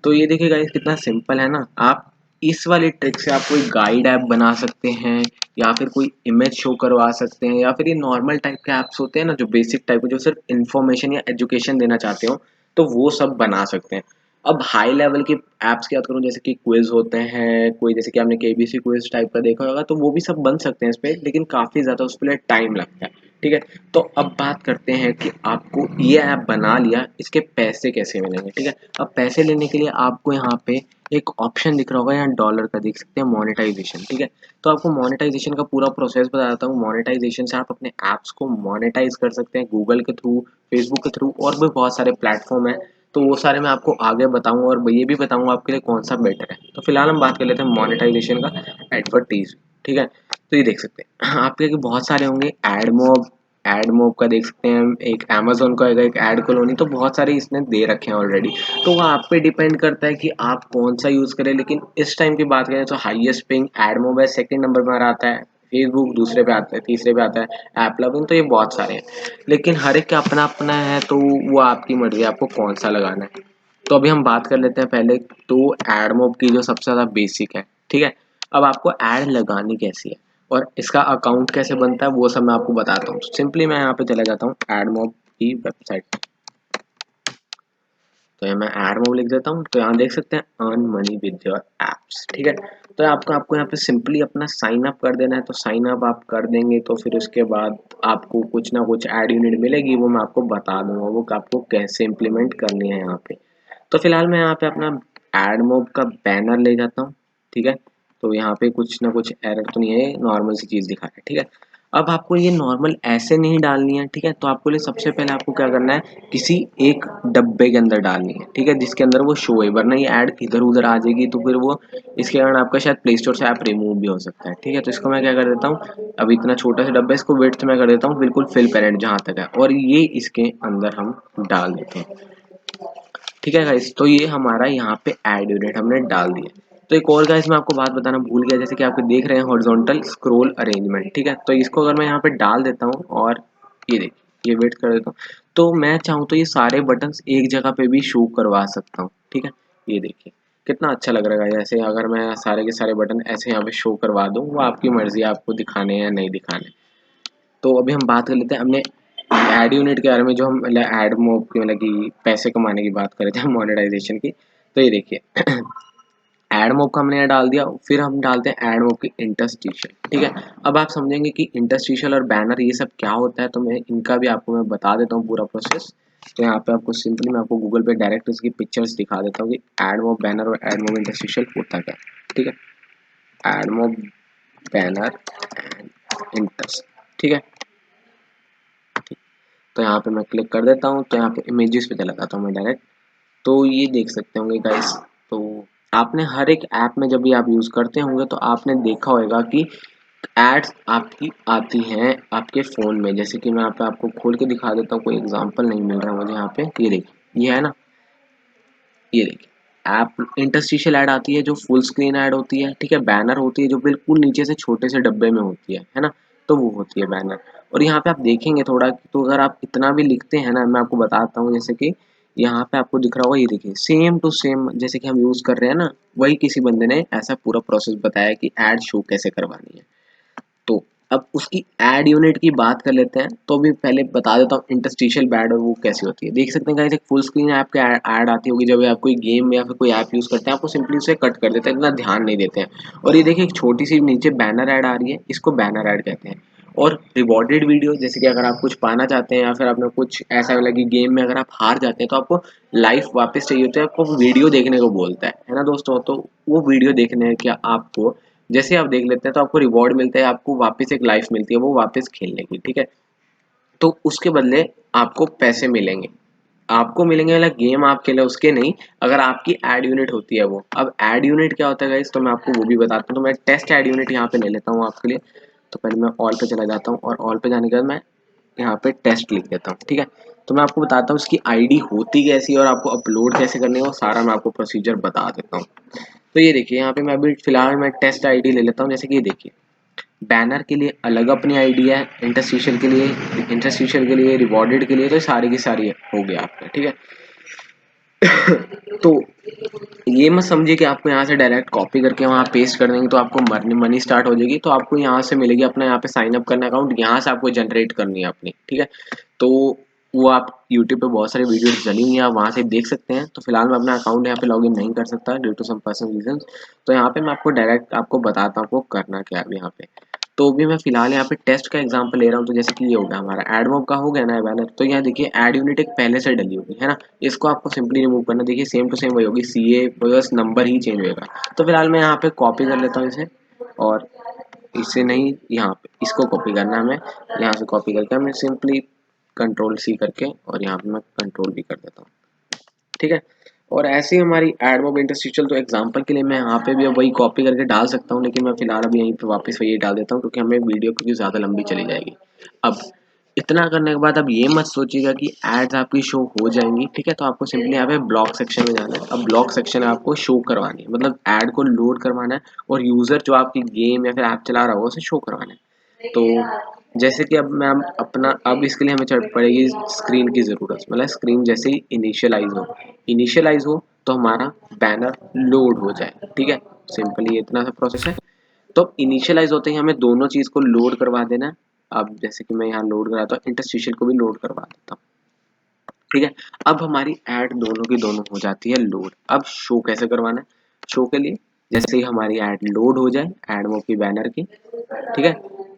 तो ये देखिए गाइस कितना सिंपल है ना। आप इस वाली ट्रिक से आप कोई गाइड ऐप बना सकते हैं, या फिर कोई इमेज शो करवा सकते हैं, या फिर ये नॉर्मल टाइप के ऐप्स होते हैं ना, जो बेसिक टाइप के, जो सिर्फ इन्फॉर्मेशन या एजुकेशन देना चाहते हो, तो वो सब बना सकते हैं। अब हाई लेवल के ऐप्स की बात करूँ, जैसे कि क्विज होते हैं कोई, जैसे कि आपने केबीसी क्विज टाइप का देखा होगा, तो वो भी सब बन सकते हैं इस पे, लेकिन काफ़ी ज़्यादा उस पे टाइम लगता है। ठीक है, तो अब बात करते हैं कि आपको ये ऐप बना लिया, इसके पैसे कैसे मिलेंगे। ठीक है, अब पैसे लेने के लिए आपको यहाँ पे एक ऑप्शन दिख रहा होगा, यहाँ डॉलर का देख सकते हैं, मोनेटाइजेशन। ठीक है, तो आपको मोनेटाइजेशन का पूरा प्रोसेस बताता हूँ। मोनेटाइजेशन से आप अपने ऐप्स को मोनेटाइज कर सकते हैं, गूगल के थ्रू, फेसबुक के थ्रू, और भी बहुत सारे प्लेटफॉर्म है। तो वो सारे मैं आपको आगे बताऊंगा, और ये भी बताऊंगा आपके लिए कौन सा बेटर है। तो फिलहाल हम बात कर लेते हैं मोनेटाइजेशन का, एडवर्टीज। ठीक है, तो ये देख सकते हैं आपके बहुत सारे होंगे, एड मोब का देख सकते हैं, एक अमेजोन का है, एक एड कॉलोनी, तो बहुत सारे इसने दे रखे हैं ऑलरेडी। तो वो आप पे डिपेंड करता है कि आप कौन सा यूज करें। लेकिन इस टाइम की बात करें तो हाईएस्ट पिंग एड मोब है, सेकंड नंबर पर आता है फेसबुक, दूसरे पे आता है, तीसरे पे आता है ऐप लविन। तो ये बहुत सारे हैं, लेकिन हर एक का अपना अपना है, तो वो आपकी मर्जी है आपको कौन सा लगाना है। तो अभी हम बात कर लेते हैं पहले तो एडमोब की, जो सबसे ज़्यादा बेसिक है। ठीक है, अब आपको ऐड लगानी कैसी है और इसका अकाउंट कैसे बनता है, वो सब मैं आपको बताता हूँ। सिंपली मैं यहाँ पे चला जाता हूँ एडमोब की वेबसाइट, तो ये मैं एडमोब लिख देता हूँ। तो यहाँ देख सकते हैं earn money with your apps. ठीक है, तो आपको यहाँ पे सिंपली अपना साइन अप कर देना है। तो साइन अप आप कर देंगे तो फिर उसके बाद आपको कुछ ना कुछ ऐड यूनिट मिलेगी, वो मैं आपको बता दूंगा वो आपको कैसे इम्प्लीमेंट करनी है यहाँ पे। तो फिलहाल मैं यहाँ पे अपना एडमोब का बैनर ले जाता हूँ। ठीक है, तो यहाँ पे कुछ ना कुछ एरर तो नहीं है, नॉर्मल सी चीज़ दिखा रहा है। ठीक है, अब आपको ये नॉर्मल ऐसे नहीं डालनी है। ठीक है, तो आपको लिए सबसे पहले आपको क्या करना है, किसी एक डब्बे के अंदर डालनी है। ठीक है, जिसके अंदर वो शो है, वरना ये ऐड इधर उधर आ जाएगी, तो फिर वो इसके कारण आपका शायद प्ले स्टोर से ऐप रिमूव भी हो सकता है। ठीक है, तो इसको मैं क्या कर देता हूँ, अभी इतना छोटा सा डब्बा है, इसको विड्थ में कर देता हूँ बिल्कुल फिल पेरेंट जहाँ तक है, और ये इसके अंदर हम डाल देते हैं। ठीक है गाइस, तो ये हमारा यहाँ पे ऐड यूनिट हमने डाल दिया। तो एक और गाइस मैं आपको बात बताना भूल गया, जैसे कि आप देख रहे हैं हॉरिजॉन्टल स्क्रॉल अरेंजमेंट। ठीक है, तो इसको अगर मैं यहाँ पे डाल देता हूँ और ये देखिए, ये वेट कर देता हूँ, तो मैं चाहूँ तो ये सारे बटन्स एक जगह पे भी शो करवा सकता हूँ। ठीक है, ये देखिए कितना अच्छा लग रहा है। ऐसे अगर मैं सारे के सारे बटन ऐसे यहाँ पे शो करवा दूँ, वो आपकी मर्जी है आपको दिखाने या नहीं दिखाने। तो अभी हम बात कर लेते हैं हमने एड यूनिट के बारे में, जो हम मतलब एड मोब की मतलब कि पैसे कमाने की बात कर रहे थे मोनेटाइजेशन की। तो ये देखिए एड मोब का हमने यहाँ डाल दिया, फिर हम डालते हैं एड मोब की इंटरस्टिशियल। ठीक है, अब आप समझेंगे कि इंटरस्टिशियल और बैनर ये सब क्या होता है, तो मैं इनका भी आपको मैं बता देता हूँ पूरा प्रोसेस। तो यहाँ पे आपको सिंपली मैं आपको गूगल पे डायरेक्ट इसकी पिक्चर्स दिखा देता हूँ कि एड मोब बैनर और एड मोब इंटरस्टिशियल होता क्या। ठीक है, AdMob banner and interest. ठीक है, तो यहाँ पे मैं क्लिक कर देता हूँ, तो यहाँ पे इमेजेस पे चला जाता हूँ मैं डायरेक्ट। तो ये देख सकते होंगे गाइस, तो आपने हर एक ऐप में जब भी आप यूज़ करते होंगे तो आपने देखा होगा कि एड्स आपकी आती हैं आपके फ़ोन में। जैसे कि मैं यहाँ पे आपको खोल के दिखा देता हूँ, कोई एग्जांपल नहीं मिल रहा मुझे यहाँ पे, ये देखिए, ये है ना, ये देखिए ऐप इंटरस्टिशियल ऐड आती है जो फुल स्क्रीन ऐड होती है, ठीक है। बैनर होती है जो बिल्कुल नीचे से छोटे से डब्बे में होती है ना, तो वो होती है बैनर। और यहाँ पे आप देखेंगे थोड़ा, तो अगर आप इतना भी लिखते हैं ना, मैं आपको बताता हूँ, जैसे कि यहाँ पे आपको दिख रहा होगा, ये देखिए सेम टू सेम जैसे कि हम यूज़ कर रहे हैं ना, वही किसी बंदे ने ऐसा पूरा प्रोसेस बताया कि ऐड शो कैसे करवानी है। तो अब उसकी एड यूनिट की बात कर लेते हैं, तो अभी पहले बता देता हूँ इंटरस्टिशियल बैड वो कैसी होती है। देख सकते हैं गाइस, एक फुल स्क्रीन ऐप के ऐड आती होगी जब आप कोई गेम या फिर कोई ऐप यूज़ करते हैं, आपको सिंपली उसे कट कर देते हैं, इतना ध्यान नहीं देते हैं। और ये देखिए एक छोटी सी नीचे बैनर ऐड आ रही है, इसको बैनर ऐड कहते हैं। और रिवॉर्डेड वीडियो, जैसे कि अगर आप कुछ पाना चाहते हैं या फिर आपने कुछ ऐसा लगी गेम में, अगर आप हार जाते हैं तो आपको लाइफ वापस चाहिए होता है, आपको वीडियो देखने को बोलता है ना दोस्तों। तो वो वीडियो देखने के आपको, जैसे आप देख लेते हैं तो आपको रिवॉर्ड मिलता है, आपको वापस एक लाइफ मिलती है वो वापस खेलने की, ठीक है। तो उसके बदले आपको पैसे मिलेंगे, आपको मिलेंगे, मतलब गेम आप खेले उसके नहीं, अगर आपकी एड यूनिट होती है वो। अब एड यूनिट क्या होता है गाइस, तो मैं आपको वो भी बताता हूँ। तो मैं टेस्ट एड यूनिट यहाँ पे ले लेता हूँ आपके लिए। तो पहले मैं ऑल पे चला जाता हूँ, और ऑल पे जाने के बाद मैं यहाँ पे टेस्ट लिख देता हूँ, ठीक है। तो मैं आपको बताता हूँ इसकी आईडी होती कैसी है और आपको अपलोड कैसे करनी है, वो सारा मैं आपको प्रोसीजर बता देता हूँ। तो ये देखिए यहाँ पे मैं अभी फिलहाल मैं टेस्ट आईडी ले लेता हूँ। जैसे कि ये देखिए, बैनर के लिए अलग अपनी आईडी है, इंटरस्टिशियल के लिए, रिवॉर्डेड के लिए, तो सारी की सारी हो गया आपका, ठीक है। तो ये मत समझिए कि आपको यहाँ से डायरेक्ट कॉपी करके वहाँ पेस्ट कर देंगे तो आपको मनी मनी स्टार्ट हो जाएगी। तो आपको यहाँ से मिलेगी अपना, यहाँ पे साइन अप करना अकाउंट, यहाँ से आपको जनरेट करनी है अपनी, ठीक है। तो वो आप यूट्यूब पे बहुत सारी वीडियोस डली हुई हैं, आप वहाँ से देख सकते हैं। तो फिलहाल मैं अपना अकाउंट यहाँ पे लॉगिन नहीं कर सकता due to some personal reason. तो यहाँ पे मैं आपको डायरेक्ट आपको बताता हूँ आपको करना क्या है यहाँ पे। तो भी मैं फिलहाल यहाँ पे टेस्ट का एग्जांपल ले रहा हूँ। तो जैसे कि ये हो गया हमारा एड मॉब का हो गया ना बैनर, तो यहाँ देखिए एड यूनिट एक पहले से डली होगी है ना, इसको आपको सिंपली रिमूव करना। देखिए सेम टू सेम वही होगी, CA बस नंबर ही चेंज होगा। तो फिलहाल मैं यहाँ पे कॉपी कर लेता हूँ इसे, और इससे नहीं, यहाँ पे इसको कॉपी करना है हमें, यहाँ से कॉपी करके हमें सिंपली कंट्रोल C करके, और यहाँ पे मैं कंट्रोल V कर देता हूँ, ठीक है। और ऐसे ही हमारी एड मॉब इंटरस्टिशियल, तो एग्जांपल के लिए मैं यहाँ पे भी अब वही कॉपी करके डाल सकता हूँ, लेकिन मैं फिलहाल अभी यहीं पे वापस वही डाल देता हूँ क्योंकि हमें वीडियो क्योंकि ज़्यादा लंबी चली जाएगी। अब इतना करने के बाद अब ये मत सोचिएगा कि एड्स आपकी शो हो जाएंगी, ठीक है। तो आपको सिंपली यहाँ पे ब्लॉक सेक्शन में जाना है। अब ब्लॉक सेक्शन आपको शो करवानी है, मतलब एड को लोड करवाना है, और यूज़र जो आपकी गेम या फिर ऐप चला रहा होगा उसे शो करवाना है। तो जैसे कि अब मैं अपना, अब इसके लिए हमें चढ़ पड़ेगी स्क्रीन की ज़रूरत, मतलब स्क्रीन जैसे ही इनिशियलाइज हो तो हमारा बैनर लोड हो जाए, ठीक है। सिंपली इतना सा प्रोसेस है। तो इनिशियलाइज होते ही हमें दोनों चीज़ को लोड करवा देना है। अब जैसे कि मैं यहाँ लोड कराता हूँ, इंटरस्टिशियल को भी लोड करवा देता हूँ, ठीक है। अब हमारी ऐड दोनों की दोनों हो जाती है लोड। अब शो कैसे करवाना है, शो के लिए जैसे ही हमारी ऐड लोड हो जाए, ऐड वो की बैनर की, ठीक है,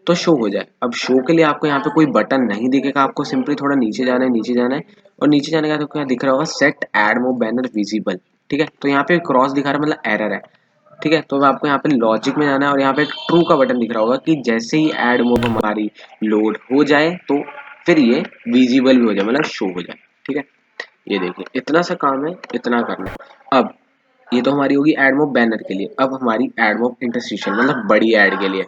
तो शो हो जाए। अब शो के लिए आपको यहाँ पे कोई बटन नहीं दिखेगा, आपको सिंपली थोड़ा नीचे जाना है, नीचे जाना है, और नीचे जाने के बाद आपको यहाँ दिख रहा होगा set AdMob banner visible, ठीक है। तो यहाँ पे क्रॉस दिखा रहा है, मतलब एरर है, ठीक है। तो आपको यहाँ पे लॉजिक में जाना है, और यहाँ पे एक ट्रू का बटन दिख रहा होगा कि जैसे ही एड मोब हमारी लोड हो जाए तो फिर ये विजिबल भी हो जाए, मतलब शो हो जाए, ठीक है। ये देखिए इतना सा काम है, इतना करना है। अब ये तो हमारी होगी एड मॉब बैनर के लिए। अब हमारी एड मॉब इंटरस्टिशियल, मतलब बड़ी ऐड के लिए,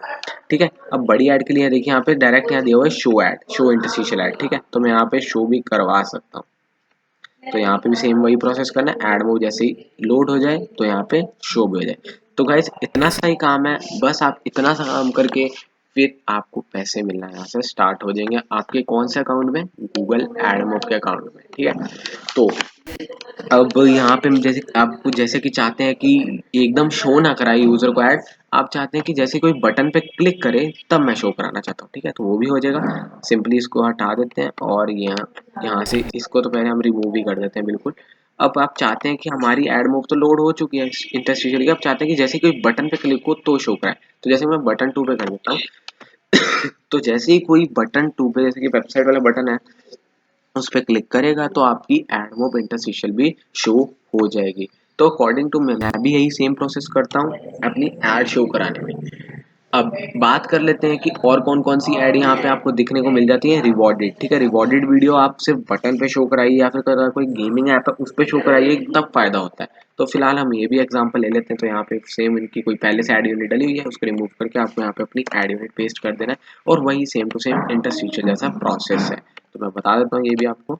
ठीक है। अब बड़ी ऐड के लिए देखिए यहाँ पे डायरेक्ट यहाँ दिया हुआ है show add, show interstitial add, ठीक है। तो मैं यहाँ पे शो भी करवा सकता हूँ। तो यहाँ पे भी सेम वही प्रोसेस करना है, ऐड मॉब जैसे ही लोड हो जाए तो यहाँ पे शो भी हो जाए। तो गाइज इतना सा ही काम है, बस आप इतना सा काम करके फिर आपको पैसे मिलना यहाँ से स्टार्ट हो जाएंगे आपके कौन से अकाउंट में, गूगल एड मॉब के अकाउंट में, ठीक है। तो अब यहाँ पे जैसे आपको जैसे कि चाहते हैं कि एकदम शो ना कराए यूजर को ऐड, आप चाहते हैं कि जैसे कोई बटन पे क्लिक करे तब मैं शो कराना चाहता हूँ, ठीक है। तो वो भी हो जाएगा, सिंपली इसको हटा देते हैं, और यहाँ यहाँ से इसको तो पहले हम रिमूव ही कर देते हैं बिल्कुल। अब आप चाहते हैं कि हमारी एड मूव तो लोड हो चुकी है इंटरस्टिशियल की, अब चाहते हैं कि जैसे कोई बटन पे क्लिक हो तो शो कराए। तो जैसे मैं बटन 2 पे कर देता हूँ, तो जैसे ही कोई बटन 2 पे, जैसे कि वेबसाइट वाला बटन है, उस पर क्लिक करेगा तो आपकी एड मोब इंटरस्टिशियल भी शो हो जाएगी। तो अकॉर्डिंग टू मैं भी यही सेम प्रोसेस करता हूँ अपनी एड शो कराने में। अब बात कर लेते हैं कि और कौन कौन सी ऐड यहाँ पे आपको दिखने को मिल जाती है। रिवॉर्डेड, ठीक है, रिवॉर्डेड वीडियो आप सिर्फ बटन पे शो कराइए या फिर अगर कोई गेमिंग ऐप है उस पे शो कराइए, तब फायदा होता है। तो फिलहाल हम ये भी एग्जांपल ले लेते हैं। तो यहाँ पे सेम इनकी कोई पहले से ऐड यूनिट डली हुई है, उसको रिमूव करके आपको यहाँ पे अपनी ऐड यूनिट पेस्ट कर देना है और वही सेम टू सेम इंटरस्टिशियल जैसा प्रोसेस है। तो मैं बता देता हूँ ये भी आपको।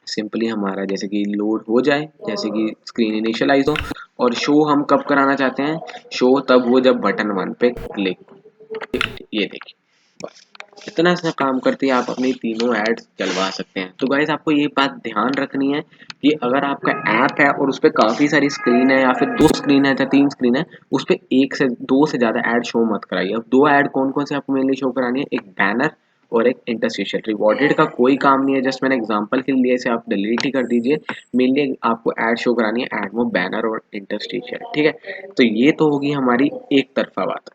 सिंपली हमारा जैसे कि लोड हो जाए, जैसे कि स्क्रीन इनिशियलाइज हो, और शो हम कब कराना चाहते हैं, शो तब हो जब बटन 1 पे क्लिक, ये देखिए बस इतना सा काम करते ही आप अपनी तीनों एड्स चलवा सकते हैं। तो गाइस आपको ये बात ध्यान रखनी है कि अगर आपका ऐप है और उस पर काफी सारी स्क्रीन है या फिर 2 स्क्रीन है या 3 स्क्रीन है, उस पर 1 से 2 से ज्यादा ऐड शो मत कराइए। अब 2 ऐड कौन कौन से आपको मेनली शो करानी है, एक बैनर और एक इंटरस्टिशियल। रिवॉर्डेड का कोई काम नहीं है, जस्ट मैंने एग्जांपल के लिए इसे आप डिलीट ही कर दीजिए। मेनली आपको ऐड शो करानी है ऐड में बैनर और इंटरस्टिशियल, ठीक है। तो ये तो होगी हमारी एक तरफा बात।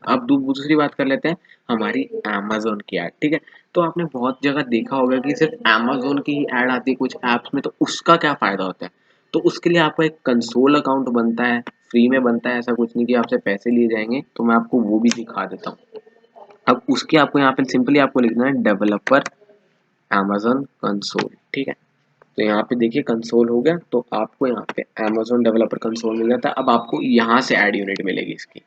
अब दूसरी बात कर लेते हैं, हमारी अमेज़न की ऐड, ठीक है। तो आपने बहुत जगह देखा होगा कि सिर्फ अमेज़न की ही ऐड आती है कुछ ऐप्स में, तो उसका क्या फ़ायदा होता है? तो उसके लिए आपको एक कंसोल अकाउंट बनता है, फ्री में बनता है, ऐसा कुछ नहीं कि आपसे पैसे लिए जाएँगे। तो मैं आपको वो भी दिखा देता हूँ। अब उसके आपको यहाँ पे सिंपली आपको लिखना है डेवलपर अमेज़न कंसोल, ठीक है। तो यहाँ पे देखिए कंसोल हो गया, तो आपको यहाँ पे अमेज़न डेवलपर कंसोल मिल जाता है। अब आपको यहाँ से ऐड यूनिट मिलेगी इसकी।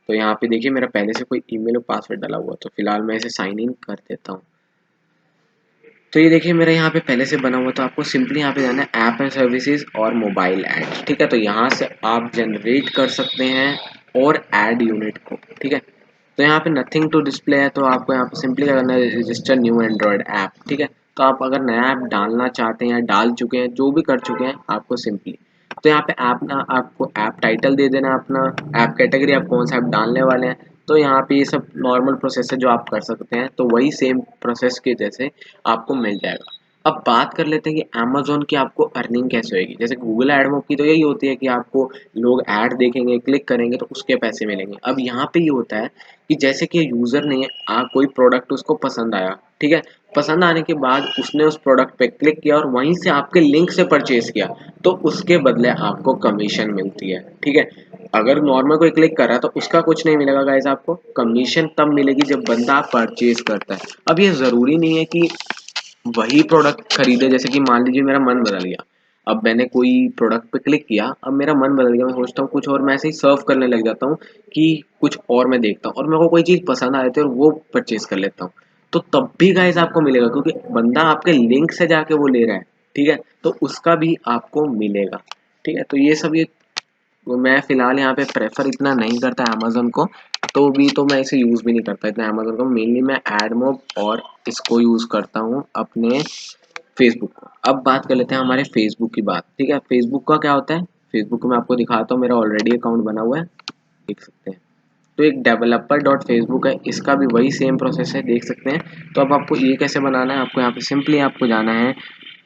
तो यहाँ पे देखिए मेरा पहले से कोई ईमेल और पासवर्ड डाला हुआ, तो फिलहाल मैं इसे साइन इन कर देता हूँ। तो ये देखिए मेरा यहाँ पे पहले से बना हुआ, तो आपको सिंपली यहाँ पे जाना है ऐप एंड सर्विसेज और मोबाइल एड्स, ठीक है। तो यहाँ से आप जनरेट कर सकते हैं और ऐड यूनिट को, ठीक है। तो यहाँ पे नथिंग टू डिस्प्ले है, तो आपको यहाँ पे सिंपली क्या करना है, रजिस्टर न्यू एंड्रॉयड ऐप, ठीक है। तो आप अगर नया ऐप डालना चाहते हैं या डाल चुके हैं, जो भी कर चुके हैं, आपको सिंपली तो यहाँ पे ऐप ना आपको ऐप टाइटल दे देना अपना, ऐप कैटेगरी आप कौन सा ऐप डालने वाले हैं। तो यहाँ पे ये सब नॉर्मल प्रोसेस है जो आप कर सकते हैं, तो वही सेम प्रोसेस के जैसे आपको मिल जाएगा। अब बात कर लेते हैं कि अमेज़न की आपको अर्निंग कैसे होएगी। जैसे गूगल एडमॉब की तो यही होती है कि आपको लोग ऐड देखेंगे, क्लिक करेंगे तो उसके पैसे मिलेंगे। अब यहाँ पे ये होता है कि जैसे कि यूज़र ने कोई प्रोडक्ट उसको पसंद आया, ठीक है। पसंद आने के बाद उसने उस प्रोडक्ट पे क्लिक किया और वहीं से आपके लिंक से परचेज़ किया, तो उसके बदले आपको कमीशन मिलती है, ठीक है। अगर नॉर्मल कोई क्लिक कर रहा है तो उसका कुछ नहीं मिलेगा गाइस, आपको कमीशन तब मिलेगी जब बंदा परचेज़ करता है। अब ये ज़रूरी नहीं है कि वही प्रोडक्ट खरीदे। जैसे कि मान लीजिए मेरा मन बदल गया, अब मैंने कोई प्रोडक्ट पे क्लिक किया, अब मेरा मन बदल गया, मैं सोचता हूँ कुछ और, मैं ऐसे ही सर्व करने लग जाता हूँ कि कुछ और मैं देखता हूँ और मेरे को कोई चीज़ पसंद आ जाती है और वो परचेज कर लेता हूँ। तो तब भी गाइस आपको मिलेगा, क्योंकि बंदा आपके लिंक से जाके वो ले रहा है, ठीक है। तो उसका भी आपको मिलेगा, ठीक है। तो ये सब ये मैं फ़िलहाल यहाँ पे प्रेफ़र इतना नहीं करता अमेज़न को, तो भी तो मैं इसे यूज़ भी नहीं करता इतना अमेज़न को। मेनली मैं एडमोब और इसको यूज़ करता हूँ अपने फ़ेसबुक को। अब बात कर लेते हैं हमारे फ़ेसबुक की बात, ठीक है। फ़ेसबुक का क्या होता है, फ़ेसबुक को मैं आपको दिखाता हूँ, मेरा ऑलरेडी अकाउंट बना हुआ है, देख सकते हैं। तो एक डेवलपर डॉट फेसबुक है, इसका भी वही सेम प्रोसेस है, देख सकते हैं। तो अब आपको ये कैसे बनाना है, आपको यहाँ पे सिंपली आपको जाना है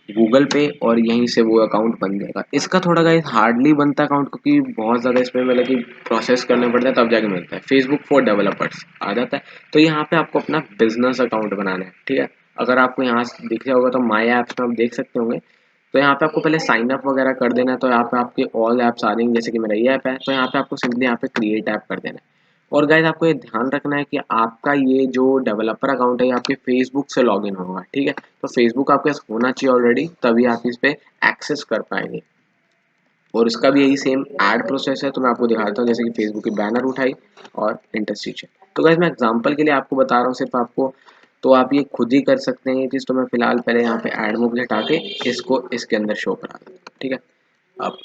गूगल पे और यहीं से वो अकाउंट बन जाएगा। इसका थोड़ा गाइस हार्डली बनता है अकाउंट, क्योंकि बहुत ज़्यादा इसमें मतलब कि प्रोसेस करने पड़ता है तब जाके मिलता है। फेसबुक फॉर डेवलपर्स आ जाता है। तो यहाँ पे आपको अपना बिजनेस अकाउंट बनाना है, ठीक है। अगर आपको यहाँ से दिख रहा होगा तो माई ऐप्स में आप देख सकते होंगे। तो यहाँ पे आपको पहले साइन अप वगैरह कर देना है। तो यहाँ पे आपके ऑल ऐप्स आ जाएंगे, जैसे कि मेरा ये ऐप है, तो यहाँ पे आपको सिंपली यहाँ पे क्रिएट ऐप कर देना है। और गाइस आपको ये ध्यान रखना है कि आपका ये जो डेवलपर अकाउंट है ये आपके फेसबुक से लॉगिन होगा, ठीक है। तो फेसबुक आपके पास होना चाहिए ऑलरेडी, तभी आप इस पे एक्सेस कर पाएंगे। और इसका भी यही सेम ऐड प्रोसेस है, तो मैं आपको दिखाता हूँ। जैसे कि फेसबुक की बैनर उठाई और इंटरस्टिशियल। तो गाइस मैं एग्जांपल के लिए आपको बता रहा हूँ सिर्फ आपको, तो आप ये खुद ही कर सकते हैं ये चीज़। तो मैं फिलहाल पहले यहाँ पे ऐड मोड हटा के इसको इसके अंदर शो करा देता हूँ, ठीक है। अब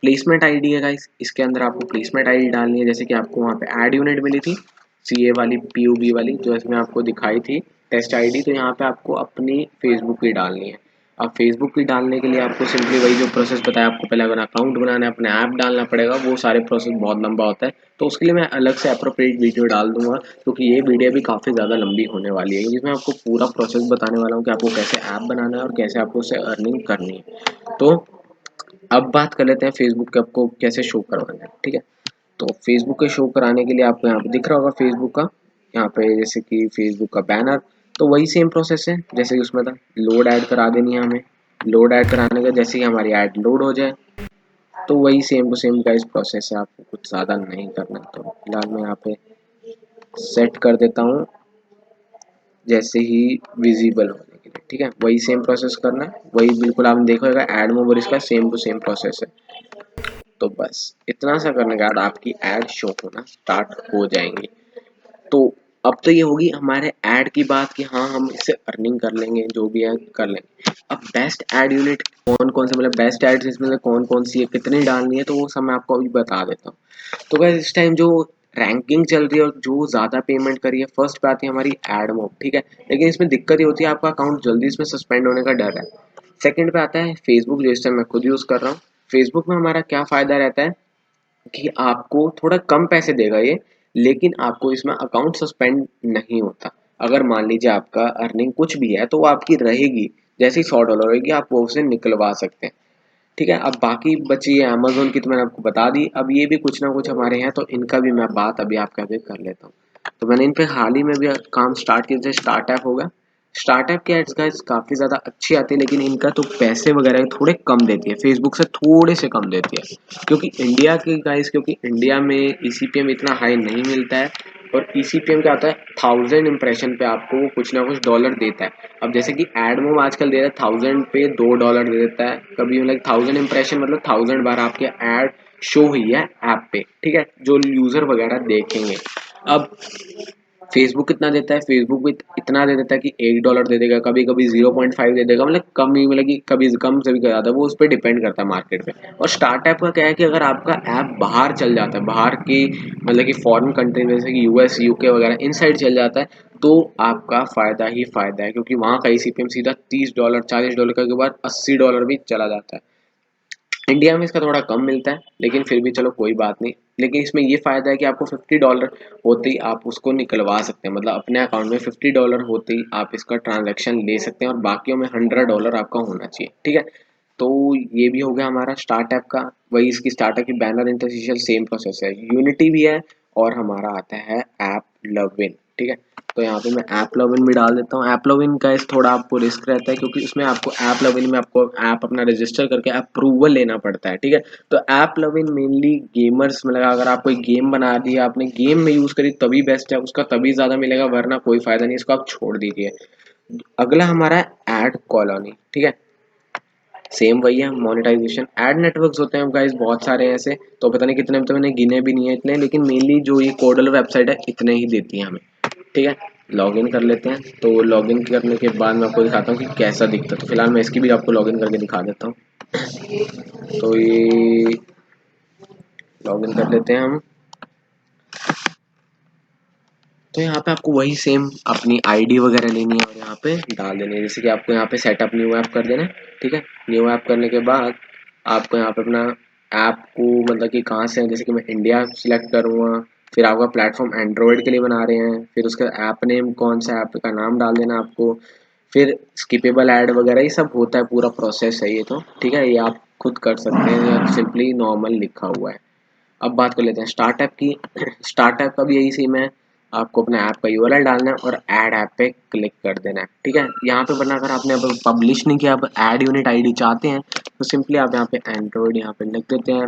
प्लेसमेंट आईडी है गाइस, इसके अंदर आपको प्लेसमेंट आईडी डालनी है। जैसे कि आपको वहाँ पे ऐड यूनिट मिली थी, सीए वाली, पीयूबी वाली, जो इसमें आपको दिखाई थी टेस्ट आईडी, तो यहाँ पे आपको अपनी फेसबुक की डालनी है। अब फेसबुक की डालने के लिए आपको सिंपली वही जो प्रोसेस बताया, आपको पहले अगर अकाउंट बनाना है, अपना ऐप डालना पड़ेगा, वो सारे प्रोसेस बहुत लंबा होता है। तो उसके लिए मैं अलग से अप्रोप्रिएट वीडियो डाल दूंगा, क्योंकि ये वीडियो भी काफ़ी ज़्यादा लंबी होने वाली है, जिसमें आपको पूरा प्रोसेस बताने वाला हूँ कि आपको कैसे ऐप बनाना है और कैसे आपको उससे अर्निंग करनी है। तो अब बात कर लेते हैं फेसबुक के आपको कैसे शो करवाना है, ठीक है। तो फेसबुक के शो कराने के लिए आपको यहाँ पे दिख रहा होगा फेसबुक का, यहाँ पे जैसे कि फेसबुक का बैनर, तो वही सेम प्रोसेस है जैसे कि उसमें था। लोड ऐड करा देनी है हमें। लोड ऐड कराने का जैसे ही हमारी ऐड लोड हो जाए, तो वही same to same guys process है, आपको कुछ ज़्यादा नहीं करना। तो फिलहाल मैं यहाँ पे सेट कर देता हूँ जैसे ही विजिबल होने के लिए, ठीक है। वही सेम प्रोसेस करना है, वही बिल्कुल आपने देखा होगा एड मोड और इसका सेम टू सेम प्रोसेस है। तो बस इतना सा करने के बाद आपकी एड शो होना स्टार्ट हो जाएंगी। तो अब तो ये होगी हमारे ऐड की बात कि हाँ हम इससे अर्निंग कर लेंगे, जो भी है कर लेंगे। अब बेस्ट ऐड यूनिट कौन कौन से, मतलब बेस्ट एड्स इसमें से कौन कौन सी है, कितनी डालनी है, तो वो सब मैं आपको अभी बता देता हूँ। तो गाइस इस टाइम जो रैंकिंग चल रही है और जो ज़्यादा पेमेंट करी है, फर्स्ट पे आती है हमारी एड मोड, ठीक है। लेकिन इसमें दिक्कत ये होती है आपका अकाउंट जल्दी इसमें सस्पेंड होने का डर है। सेकंड पे आता है फेसबुक, जो इस टाइम मैं खुद यूज़ कर रहा हूँ। फेसबुक में हमारा क्या फ़ायदा रहता है कि आपको थोड़ा कम पैसे देगा ये, लेकिन आपको इसमें अकाउंट सस्पेंड नहीं होता। अगर मान लीजिए आपका अर्निंग कुछ भी है तो वो आपकी रहेगी, जैसे ही $100 होगी आप वो उसे निकलवा सकते हैं, ठीक है। अब बाकी बची है अमेजोन की, तो मैंने आपको बता दी। अब ये भी कुछ ना कुछ हमारे हैं, तो इनका भी मैं बात अभी आपके आगे कर लेता हूँ। तो मैंने इन पे हाल ही में भी काम स्टार्ट किया, जैसे स्टार्ट ऐप होगा। स्टार्ट ऐप की एड्स गाइस काफ़ी ज़्यादा अच्छी आती है, लेकिन इनका तो पैसे वगैरह थोड़े कम देती है, फेसबुक से थोड़े से कम देती है। क्योंकि इंडिया के गाइस, क्योंकि इंडिया में ईसीपीएम इतना हाई नहीं मिलता है। और ईसीपीएम क्या होता है, 1000 इंप्रेशन पे आपको वो कुछ ना कुछ डॉलर देता है। अब जैसे कि एडमोब आजकल दे रहा है 1000 पे $2 दे देता है कभी, मतलब 1000 इंप्रेशन मतलब 1000 बार आपके ऐड शो हुई है ऐप पे, ठीक है, जो यूजर वगैरह देखेंगे। अब फेसबुक कितना देता है, फेसबुक भी इतना दे देता है कि $1 दे देगा, कभी कभी 0.5 दे देगा, मतलब कम ही, मतलब कि कभी कम से भी ज़्यादा, वो उस पर डिपेंड करता है मार्केट पे। और स्टार्टअप का क्या है कि अगर आपका ऐप बाहर चल जाता है, बाहर की मतलब कि फॉरेन कंट्री जैसे कि यूएस यूके वगैरह इन साइड चल जाता है, तो आपका फ़ायदा ही फ़ायदा है, क्योंकि वहाँ का ईसीपीएम सीधा $30 $40 के बाद $80 भी चला जाता है। इंडिया में इसका थोड़ा कम मिलता है, लेकिन फिर भी चलो कोई बात नहीं। लेकिन इसमें ये फ़ायदा है कि आपको $50 होते ही आप उसको निकलवा सकते हैं, मतलब अपने अकाउंट में $50 होते ही आप इसका ट्रांजैक्शन ले सकते हैं, और बाकियों में $100 आपका होना चाहिए, ठीक है। तो ये भी हो गया हमारा स्टार्ट ऐप का। वही इसकी स्टार्टअप की बैनर इंटरस्टिशियल सेम प्रोसेस है, यूनिटी भी है, और हमारा आता है ऐप लविन, ठीक है। तो यहाँ पे मैं ऐप लविन भी डाल देता हूँ। ऐप लविन का इस थोड़ा आपको रिस्क रहता है, क्योंकि इसमें आपको ऐप लविन में आपको ऐप अपना रजिस्टर करके अप्रूवल लेना पड़ता है, ठीक है। तो ऐप लविन मेनली गेमर्स, मतलब अगर आप कोई गेम बना दी, आपने गेम में यूज़ करी तभी बेस्ट है, उसका तभी ज़्यादा मिलेगा, वरना कोई फ़ायदा नहीं, इसको आप छोड़ दीजिए। अगला हमारा है एड कॉलोनी, ठीक है। सेम वही है मोनेटाइजेशन। एड नेटवर्क्स होते हैं गाइस बहुत सारे ऐसे, तो पता नहीं कितने, तो मैंने गिने भी नहीं है इतने, लेकिन मेनली जो ये कोडल वेबसाइट है इतने ही देती है हमें, ठीक है। लॉगिन कर लेते हैं। तो लॉगिन करने के बाद मैं आपको दिखाता हूँ कि कैसा दिखता है। तो फिलहाल मैं इसकी भी आपको लॉगिन करके दिखा देता हूँ। तो ये लॉगिन कर लेते हैं हम। तो यहाँ पे आपको वही सेम अपनी आईडी वगैरह लेनी है और यहाँ पे डाल देनी है, जैसे कि आपको यहाँ पे सेटअप न्यू ऐप कर देना है, ठीक है। न्यू ऐप करने के बाद आपको यहाँ पे अपना ऐप को, मतलब कि कहाँ से है, जैसे कि मैं इंडिया सिलेक्ट करूँगा। फिर आपका प्लेटफॉर्म एंड्रॉयड के लिए बना रहे हैं, फिर उसका ऐप नेम, कौन सा ऐप का नाम डाल देना आपको। फिर स्किपेबल ऐड वगैरह ये सब होता है, पूरा प्रोसेस है ये, तो ठीक है, ये आप खुद कर सकते हैं, या सिंपली नॉर्मल लिखा हुआ है। अब बात कर लेते हैं स्टार्टअप की। स्टार्टअप का भी यही सेम है, आपको अपने ऐप का यूआरएल डालना है और ऐड ऐप पे क्लिक कर देना है, ठीक है। यहाँ पे वरना अगर आपने अब पब्लिश नहीं किया, आप ऐड यूनिट आईडी चाहते हैं, तो सिंपली आप यहाँ पे एंड्रॉयड यहाँ पे लिख देते हैं।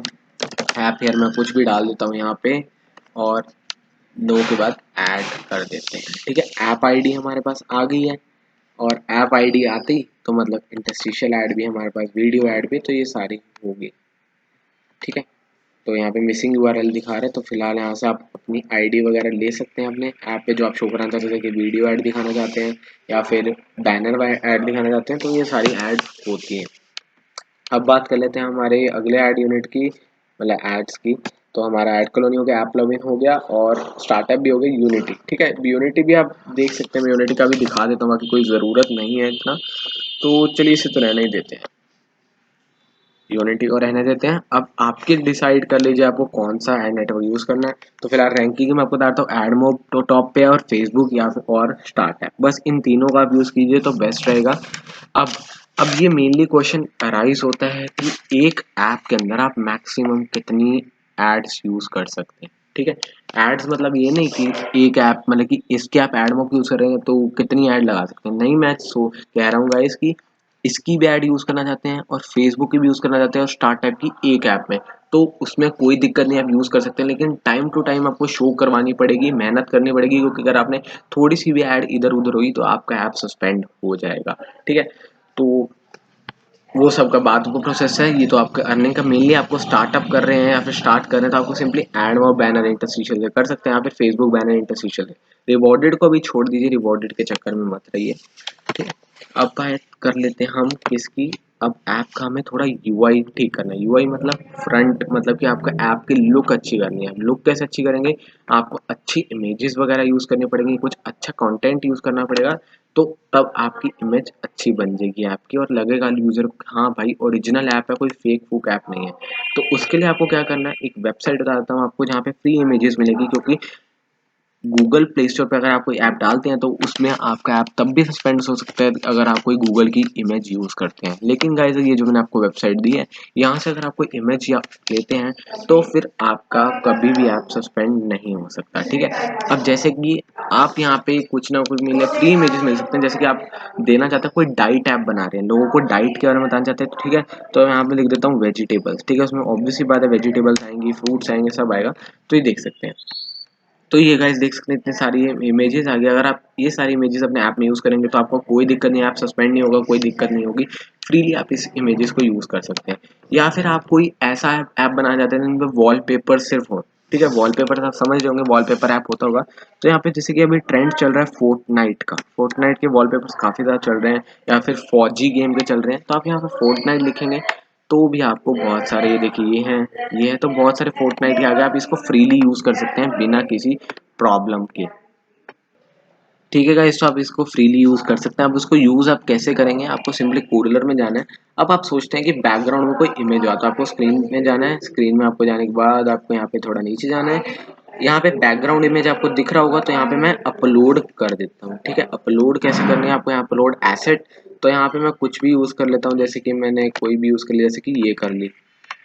ऐप हेयर मैं कुछ भी डाल देता हूँ यहाँ पे, और नो के बाद ऐड कर देते हैं, ठीक है। ऐप आईडी हमारे पास आ गई है, और ऐप आईडी आती तो मतलब इंटरस्टिशियल ऐड भी हमारे पास, वीडियो ऐड भी, तो ये सारी होगी, ठीक है। तो यहाँ पे मिसिंग यूआरएल दिखा रहे हैं, तो फिलहाल यहाँ से आप अपनी आईडी वगैरह ले सकते हैं अपने ऐप पे, जो आप शो कराना चाहते थे कि वीडियो ऐड दिखाना चाहते हैं या फिर बैनर ऐड दिखाना चाहते हैं, तो ये सारी ऐड होती हैं। अब बात कर लेते हैं हमारे अगले ऐड यूनिट की, मतलब एड्स की। तो हमारा ऐड कॉलोनी हो गया, ऐप लॉगिन हो गया, और स्टार्टअप भी हो गई यूनिटी, ठीक है। यूनिटी भी आप देख सकते हैं, मैं यूनिटी का भी दिखा देता हूँ, बाकी कोई ज़रूरत नहीं है इतना, तो चलिए इसे तो रहने ही देते हैं, यूनिटी को रहने देते हैं। अब आपके डिसाइड कर लीजिए आपको कौन सा एड नेटवर्क यूज़ करना है। तो फिलहाल रैंकिंग में आपको बताता हूँ, एडमोब तो टॉप पे है, और फेसबुक या फिर और स्टार्ट है, बस इन तीनों का आप यूज़ कीजिए तो बेस्ट रहेगा। अब अब ये मेनली क्वेश्चन अराइज होता है कि एक ऐप के अंदर आप मैक्सिमम कितनी एड्स यूज़ कर सकते हैं, ठीक है। एड्स मतलब ये नहीं कि एक ऐप, मतलब कि इसके आप एडमोब यूज़ कर रहे हैं तो कितनी ऐड लगा सकते हैं, नहीं, मैं सो कह रहा हूँ गाइस कि इसकी भी ऐड यूज़ करना चाहते हैं और फेसबुक की भी यूज़ करना चाहते हैं और स्टार्ट टाइप की एक ऐप में, तो उसमें कोई दिक्कत नहीं, आप यूज़ कर सकते हैं। लेकिन टाइम टू टाइम आपको शो करवानी पड़ेगी, मेहनत करनी पड़ेगी, क्योंकि अगर आपने थोड़ी सी भी ऐड इधर उधर हुई तो आपका ऐप सस्पेंड हो जाएगा। ठीक है, तो वो सब का बाद का प्रोसेस है। ये तो आपका अर्निंग का मेनली आपको स्टार्टअप कर रहे हैं या फिर स्टार्ट कर रहे हैं तो आपको सिंपली एड और बैनर इंटरस्टिशियल से कर सकते हैं, या फिर फेसबुक बैनर इंटरस्टिशियल है। रिवॉर्डेड को भी छोड़ दीजिए, रिवॉर्डेड के चक्कर में मत रहिए। ठीक है, अब बात कर लेते हैं हम किसकी। अब ऐप का हमें थोड़ा यूआई ठीक करना है। यूआई मतलब फ्रंट, मतलब कि आपका ऐप की लुक अच्छी करनी है। लुक कैसे अच्छी करेंगे, आपको अच्छी इमेजेस वगैरह यूज करनी पड़ेंगी, कुछ अच्छा कंटेंट यूज करना पड़ेगा, तो तब आपकी इमेज अच्छी बन जाएगी ऐप की और लगेगा यूजर हाँ भाई ओरिजिनल ऐप है, कोई फेक फूक ऐप नहीं है। तो उसके लिए आपको क्या करना है, एक वेबसाइट बता देता हूँ आपको जहाँ पे फ्री इमेजेस मिलेगी, क्योंकि गूगल प्ले स्टोर पे अगर आप कोई ऐप डालते हैं तो उसमें आपका ऐप तब भी सस्पेंड हो सकता है अगर आप कोई गूगल की इमेज यूज़ करते हैं। लेकिन गाइस ये जो मैंने आपको वेबसाइट दी है, यहाँ से अगर आप कोई इमेज या लेते हैं तो फिर आपका कभी भी ऐप सस्पेंड नहीं हो सकता। ठीक है, अब जैसे कि आप यहाँ पे कुछ ना कुछ मिले, फ्री इमेजेस मिल सकते हैं। जैसे कि आप देना चाहते हैं, कोई डाइट ऐप बना रहे हैं, लोगों को डाइट के बारे में बताना चाहते हैं, तो ठीक है, तो यहाँ पे लिख देता हूँ वेजिटेबल्स। ठीक है, उसमें ऑब्वियसली बात है वेजिटेबल्स आएंगी, फ्रूट्स आएंगे, सब आएगा, तो ये देख सकते हैं। तो ये गाइस देख सकते हैं इतने सारी इमेजेस आ गई। अगर आप ये सारी इमेजेस अपने ऐप में यूज़ करेंगे तो आपको कोई दिक्कत नहीं, ऐप सस्पेंड नहीं होगा, कोई दिक्कत नहीं होगी, फ्रीली आप इस इमेजेस को यूज़ कर सकते हैं। या फिर आप कोई ऐसा ऐप बनाना चाहते हैं जिनमें वॉलपेपर सिर्फ हो। ठीक है, वॉलपेपर आप समझ रहे होंगे, वॉलपेपर ऐप होता होगा। तो यहाँ पे जैसे कि अभी ट्रेंड चल रहा है फोर्टनाइट का, फोर्टनाइट के वॉलपेपर्स काफ़ी ज़्यादा चल रहे हैं, या फिर फौजी गेम के चल रहे हैं, तो आप यहाँ पे फोर्टनाइट लिखेंगे तो भी आपको बहुत सारे, ये देखिए ये है तो बहुत सारे फोर्टनाइट के आ गए, आप इसको फ्रीली यूज़ कर सकते हैं बिना किसी प्रॉब्लम के। ठीक है गाइस, तो आप इसको फ्रीली यूज कर सकते हैं। अब उसको यूज आप कैसे करेंगे, आपको सिंपली कोडलर में जाना है। अब आप सोचते हैं कि बैकग्राउंड में कोई इमेज हो, तो आपको स्क्रीन में जाना है। स्क्रीन में आपको जाने के बाद आपको यहाँ पे थोड़ा नीचे जाना है, यहाँ पे बैकग्राउंड इमेज आपको दिख रहा होगा, तो यहाँ पे मैं अपलोड कर देता हूँ। ठीक है, अपलोड कैसे करनी है आपको, यहाँ अपलोड एसेट, तो यहाँ पे मैं कुछ भी यूज कर लेता हूँ, जैसे कि मैंने कोई भी यूज कर लिया, जैसे कि ये कर ली,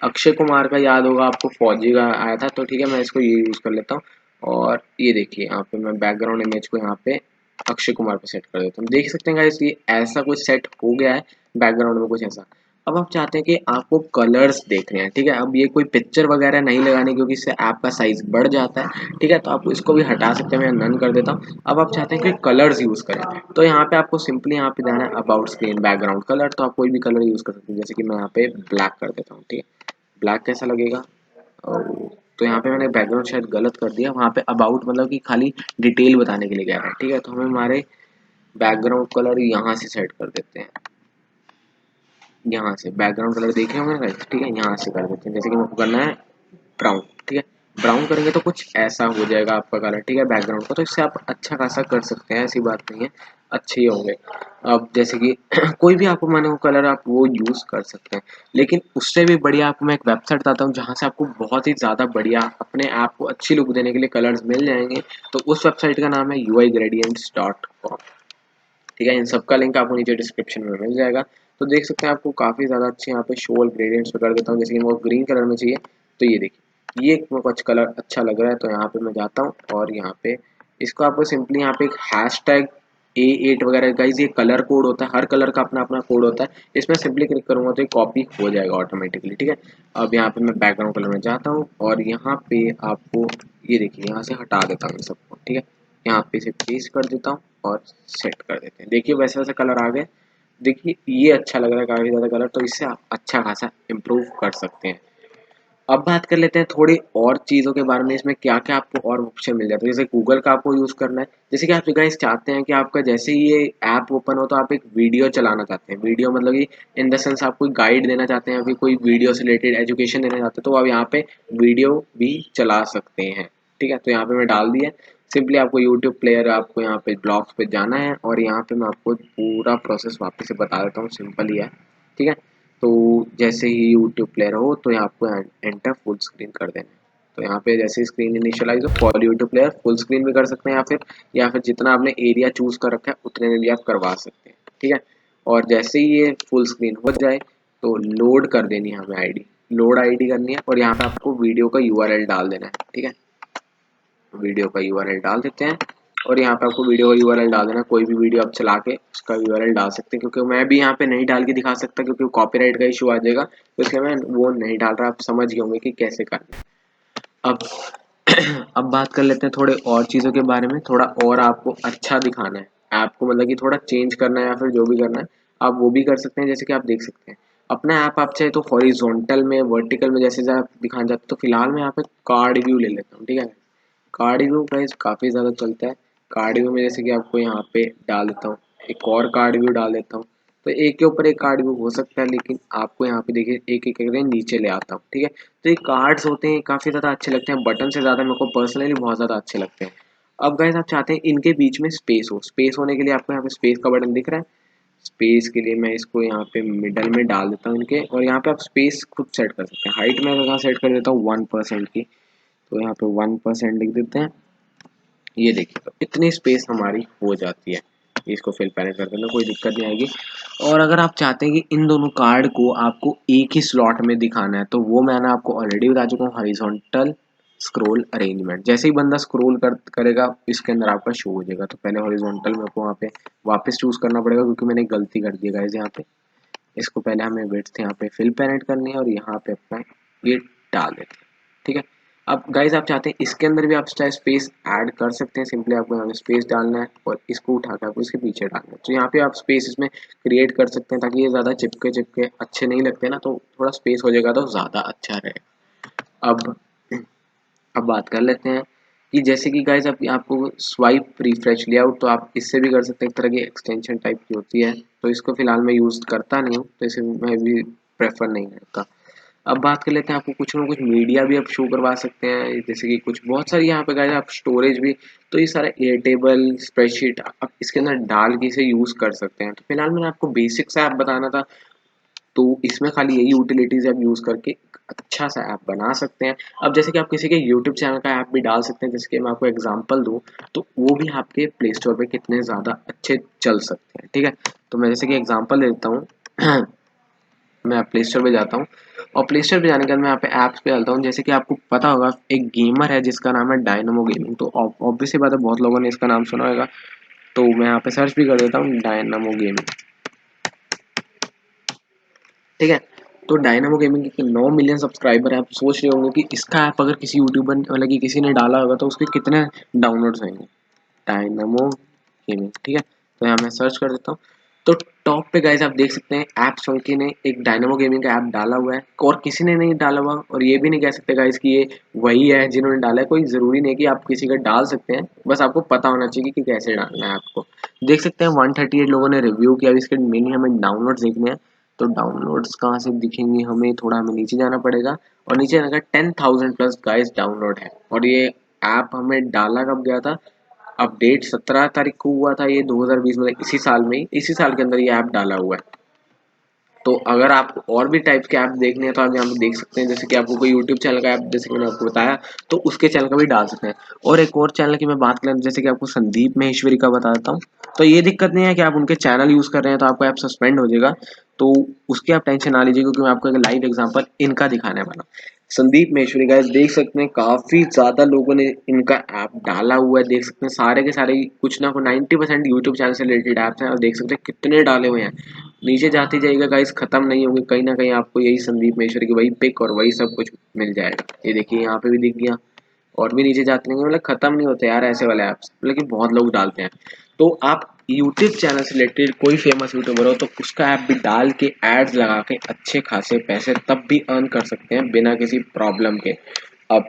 अक्षय कुमार का याद होगा आपको, फौजी का आया था, तो ठीक है मैं इसको ये यूज कर लेता हूँ। और ये देखिए यहाँ पे मैं बैकग्राउंड इमेज को यहाँ पे अक्षय कुमार पे सेट कर देता हूँ। देख सकते हैं गाइस ये ऐसा कुछ सेट हो गया है बैकग्राउंड में कुछ ऐसा। अब आप चाहते हैं कि आपको कलर्स देख रहे हैं, ठीक है, अब ये कोई पिक्चर वगैरह नहीं लगानी क्योंकि इससे ऐप का साइज बढ़ जाता है। ठीक है, तो आप इसको भी हटा सकते हैं, मैं नन कर देता हूँ। अब आप चाहते हैं कि कलर्स यूज करें, तो यहाँ पे आपको सिंपली यहाँ पे जाना है अबाउट स्क्रीन बैकग्राउंड कलर, तो आप कोई भी कलर यूज कर सकते हैं, जैसे कि मैं यहाँ पे ब्लैक कर देता हूँ। ठीक है, ब्लैक कैसा लगेगा, और तो यहाँ पे मैंने बैकग्राउंड शायद गलत कर दिया, वहाँ पे अबाउट मतलब कि खाली डिटेल बताने के लिए कह रहा है। ठीक है, तो हमें हमारे बैकग्राउंड कलर यहाँ से सेट कर देते हैं, यहाँ से बैकग्राउंड कलर देखे होंगे ना, ठीक है, यहाँ से कर देते हैं, जैसे कि मेरे को करना है ब्राउन। ठीक है, ब्राउन करेंगे तो कुछ ऐसा हो जाएगा आपका कलर। ठीक है, बैकग्राउंड का, तो इससे आप अच्छा खासा कर सकते हैं, ऐसी बात नहीं है, अच्छे ही होंगे। अब जैसे कि कोई भी आपको माने वो कलर आप वो यूज़ कर सकते हैं, लेकिन उससे भी बढ़िया आपको मैं एक वेबसाइट बताता हूँ जहाँ से आपको बहुत ही ज़्यादा बढ़िया अपने ऐप को अच्छी लुक देने के लिए कलर्स मिल जाएंगे। तो उस वेबसाइट का नाम है uigradients.com। ठीक है, इन सबका लिंक आपको नीचे डिस्क्रिप्शन में मिल जाएगा। तो देख सकते हैं आपको काफ़ी ज़्यादा अच्छे यहाँ पे शो ग्रेडियंट्स पे कर देता हूँ, जैसे कि मेरे को ग्रीन कलर में चाहिए, तो ये देखिए ये मेरे को अच्छा कलर अच्छा लग रहा है, तो यहाँ पे मैं जाता हूँ और यहाँ पे इसको आपको सिंपली यहाँ पे एक हैशटैग A8 वगैरह, गाइस ये कलर कोड होता है, हर कलर का अपना अपना कोड होता है, इसमें सिंपली क्लिक करूंगा तो ये कॉपी हो जाएगा ऑटोमेटिकली। ठीक है, अब यहाँ पे मैं बैकग्राउंड कलर में जाता हूँ और यहाँ पे आपको ये देखिए यहाँ से हटा देता हूँ सबको। ठीक है, यहाँ पे इसे पेस्ट कर देता हूँ और सेट कर देते हैं, देखिए वैसे वैसे कलर आ गए। देखिए ये अच्छा लग रहा है काफ़ी ज़्यादा कलर, तो इससे आप अच्छा खासा इम्प्रूव कर सकते हैं। अब बात कर लेते हैं थोड़ी और चीज़ों के बारे में, इसमें क्या क्या आपको और ऑप्शन मिल जाता है। जैसे गूगल का आपको यूज़ करना है, जैसे कि आप गाइस चाहते हैं कि आपका जैसे ही ये ऐप ओपन हो तो आप एक वीडियो चलाना चाहते हैं, वीडियो मतलब कि इन द सेंस आप कोई गाइड देना चाहते हैं, अभी कोई वीडियो से रिलेटेड एजुकेशन देना चाहते हैं, तो आप यहाँ पे वीडियो भी चला सकते हैं। ठीक है, तो यहाँ पे मैं डाल दिया, सिंपली आपको यूट्यूब प्लेयर आपको यहाँ पे ब्लॉग्स पे जाना है और यहाँ पे मैं आपको पूरा प्रोसेस वापस से बता देता हूँ, सिंपल ही है। ठीक है, तो जैसे ही यूट्यूब प्लेयर हो तो यहाँ आपको एंटर फुल स्क्रीन कर देना है। तो यहाँ पे जैसे स्क्रीन इनिशियलाइज हो for YouTube player full screen भी कर सकते हैं, या फिर जितना आपने एरिया चूज कर रखा है उतने में भी आप करवा सकते हैं। ठीक है, और जैसे ही ये फुल स्क्रीन हो जाए तो लोड कर देनी है हमें आईडी, लोड आईडी करनी है और यहाँ पे आपको वीडियो का यूआरएल डाल देना है। ठीक है, वीडियो का यूआरएल डाल देते हैं और यहाँ पे आपको वीडियो का यूआरएल डाल देना, कोई भी वीडियो आप चला के उसका यूआरएल डाल सकते हैं, क्योंकि मैं भी यहाँ पे नहीं डाल के दिखा सकता क्योंकि कॉपीराइट का इशू आ जाएगा, तो इसलिए मैं वो नहीं डाल रहा। आप समझ गए होंगे कि कैसे करना है। अब अब बात कर लेते हैं थोड़े और चीज़ों के बारे में, थोड़ा और आपको अच्छा दिखाना है, आपको मतलब कि थोड़ा चेंज करना है या फिर जो भी करना है आप वो भी कर सकते हैं। जैसे कि आप देख सकते हैं अपना ऐप, आप चाहे तो हॉरिजॉन्टल में, वर्टिकल में जैसे आप दिखाना चाहते हैं, तो फिलहाल मैं यहाँ पे कार्ड व्यू ले लेता हूँ, ठीक है। कार्ड व्यू गाइस काफ़ी ज़्यादा चलता है। कार्ड व्यू में जैसे कि आपको यहाँ पे डाल देता हूँ, एक और कार्ड व्यू डाल देता हूँ, तो एक के ऊपर एक कार्ड व्यू हो सकता है, लेकिन आपको यहाँ पे देखिए एक एक करके नीचे ले आता हूँ, ठीक है। तो ये कार्ड्स होते हैं काफ़ी ज़्यादा अच्छे लगते हैं, बटन से ज़्यादा मेरे को पर्सनली बहुत ज़्यादा अच्छे लगते हैं। अब गाइस आप चाहते हैं इनके बीच में स्पेस हो, स्पेस होने के लिए आपको यहाँ पे स्पेस का बटन दिख रहा है। स्पेस के लिए मैं इसको यहाँ पे मिडल में डाल देता हूँ इनके, और यहाँ पे आप स्पेस खुद सेट कर सकते हैं। हाइट में अगर सेट कर देता हूँ 1% की, तो यहाँ पे 1% लिख देते हैं। ये देखिए तो इतनी स्पेस हमारी हो जाती है। इसको फिल पैनल कर देना, कोई दिक्कत नहीं आएगी। और अगर आप चाहते हैं कि इन दोनों कार्ड को आपको एक ही स्लॉट में दिखाना है, तो वो मैंने आपको ऑलरेडी बता चुका हूँ, हॉरिजॉन्टल स्क्रॉल अरेंजमेंट। जैसे ही बंदा स्क्रॉल करेगा इसके अंदर आपका शो हो जाएगा। तो पहले हॉरिजॉन्टल मेरे को वहाँ पे वापस चूज करना पड़ेगा, क्योंकि मैंने गलती कर दी है गाइस यहाँ पे। इसको पहले हमें विड्थ यहाँ पे फिल पैरेंट करनी है और यहाँ पे अपना ये डाल देते हैं, ठीक है। अब गाइज आप चाहते हैं इसके अंदर भी आप चाहे स्पेस ऐड कर सकते हैं, सिंपली आपको यहाँ पे स्पेस डालना है और इसको उठा के आपको इसके पीछे डालना है, तो यहाँ पे आप स्पेस इसमें क्रिएट कर सकते हैं, ताकि ये ज़्यादा चिपके चिपके अच्छे नहीं लगते ना, तो थोड़ा स्पेस हो जाएगा तो ज़्यादा अच्छा रहेगा। अब बात कर लेते हैं कि जैसे कि गाइज आप आपको स्वाइप रिफ्रेश लेआउट, तो आप इससे भी कर सकते हैं, एक तरह की एक्सटेंशन टाइप की होती है, तो इसको फिलहाल मैं यूज़ करता नहीं हूँ, तो इसे मैं भी प्रेफर नहीं करता। अब बात कर लेते हैं, आपको कुछ ना कुछ मीडिया भी आप शो करवा सकते हैं, जैसे कि कुछ बहुत सारी यहाँ पे गाइज आप स्टोरेज भी, तो ये सारा एयरटेबल स्प्रेडशीट आप इसके अंदर डाल के इसे यूज़ कर सकते हैं। तो फिलहाल मैंने आपको बेसिक सा ऐप बताना था, तो इसमें खाली यही यूटिलिटीज आप यूज़ करके एक अच्छा सा ऐप बना सकते हैं। अब जैसे कि आप किसी के यूट्यूब चैनल का ऐप भी डाल सकते हैं, जैसे कि मैं आपको एग्जांपल दूं, तो वो भी आपके प्ले स्टोर पे कितने ज़्यादा अच्छे चल सकते हैं, ठीक है। तो मैं जैसे कि एग्जांपल देता हूँ मैं प्ले स्टोर पे जाता हूँ, और प्ले स्टोर पे जाने के बाद मैं यहाँ पे ऐप्स पे डालता हूँ। जैसे कि आपको पता होगा एक गेमर है जिसका नाम है डायनामो गेमिंग, तो ऑब्वियसली बात है बहुत लोगों ने इसका नाम सुना होगा, तो मैं यहाँ पे सर्च भी कर देता हूँ डायनामो गेमिंग, ठीक है। तो डायनामो गेमिंग के 9 मिलियन सब्सक्राइबर है। आप सोच रहे होंगे कि इसका ऐप अगर किसी यूट्यूबर मतलब कि किसी ने डाला होगा तो उसके कितने डाउनलोड्स होंगे। डायनामो गेमिंग, ठीक है। तो यहाँ मैं सर्च कर देता हूँ, तो टॉप पे गाइस आप देख सकते हैं ऐप फंकी ने एक डायनामो गेमिंग का ऐप डाला हुआ है, और किसी ने नहीं डाला हुआ, और ये भी नहीं कह सकते गाइस कि ये वही है जिन्होंने डाला है। कोई ज़रूरी नहीं कि आप किसी का डाल सकते हैं, बस आपको पता होना चाहिए कि कैसे डालना है आपको। देख सकते हैं 138 लोगों ने रिव्यू किया। इसके मिनी हमें डाउनलोड्स देखने हैं, तो डाउनलोड्स कहाँ से दिखेंगे, हमें थोड़ा हमें नीचे जाना पड़ेगा, और नीचे जाने का 10,000 प्लस गाइस डाउनलोड है। और ये ऐप हमें डाला कब गया था, अपडेट 17 तारीख को हुआ था, ये 2020 मतलब इसी साल में ही, इसी साल के अंदर ये ऐप डाला हुआ है। तो अगर आपको और भी टाइप के ऐप देखने हैं तो आप यहाँ पे देख सकते हैं, जैसे कि आपको कोई यूट्यूब चैनल का ऐप जैसे कि मैंने आपको बताया, तो उसके चैनल का भी डाल सकते हैं। और एक और चैनल की मैं बात करें, जैसे कि आपको संदीप महेश्वरी का बता देता हूँ, तो ये दिक्कत नहीं है कि आप उनके चैनल यूज़ कर रहे हैं तो आपको ऐप सस्पेंड हो जाएगा, तो उसकी आप टेंशन ना लीजिए, क्योंकि मैं आपको एक लाइव एग्जाम्पल इनका दिखाने वाला हूँ। संदीप महेश्वरी गाइस देख सकते हैं काफ़ी ज़्यादा लोगों ने इनका ऐप डाला हुआ है, देख सकते हैं सारे के सारे कुछ ना कुछ 90% यूट्यूब चैनल से रिलेटेड ऐप्स हैं, और देख सकते हैं कितने डाले हुए हैं। नीचे जाते जाइएगा गाइस, खत्म नहीं होंगे, कहीं ना कहीं आपको यही संदीप महेश्वरी की वही पिक और वही सब कुछ मिल जाएगा। ये देखिए यहाँ पे भी दिख गया, और भी नीचे जाते रहेंगे, मतलब खत्म नहीं होते यार ऐसे वाले ऐप्स, मतलब कि बहुत लोग डालते हैं। तो आप यूट्यूब चैनल से रिलेटेड कोई फेमस यूट्यूबर हो तो उसका ऐप भी डाल के एड्स लगा के अच्छे खासे पैसे तब भी अर्न कर सकते हैं बिना किसी प्रॉब्लम के। अब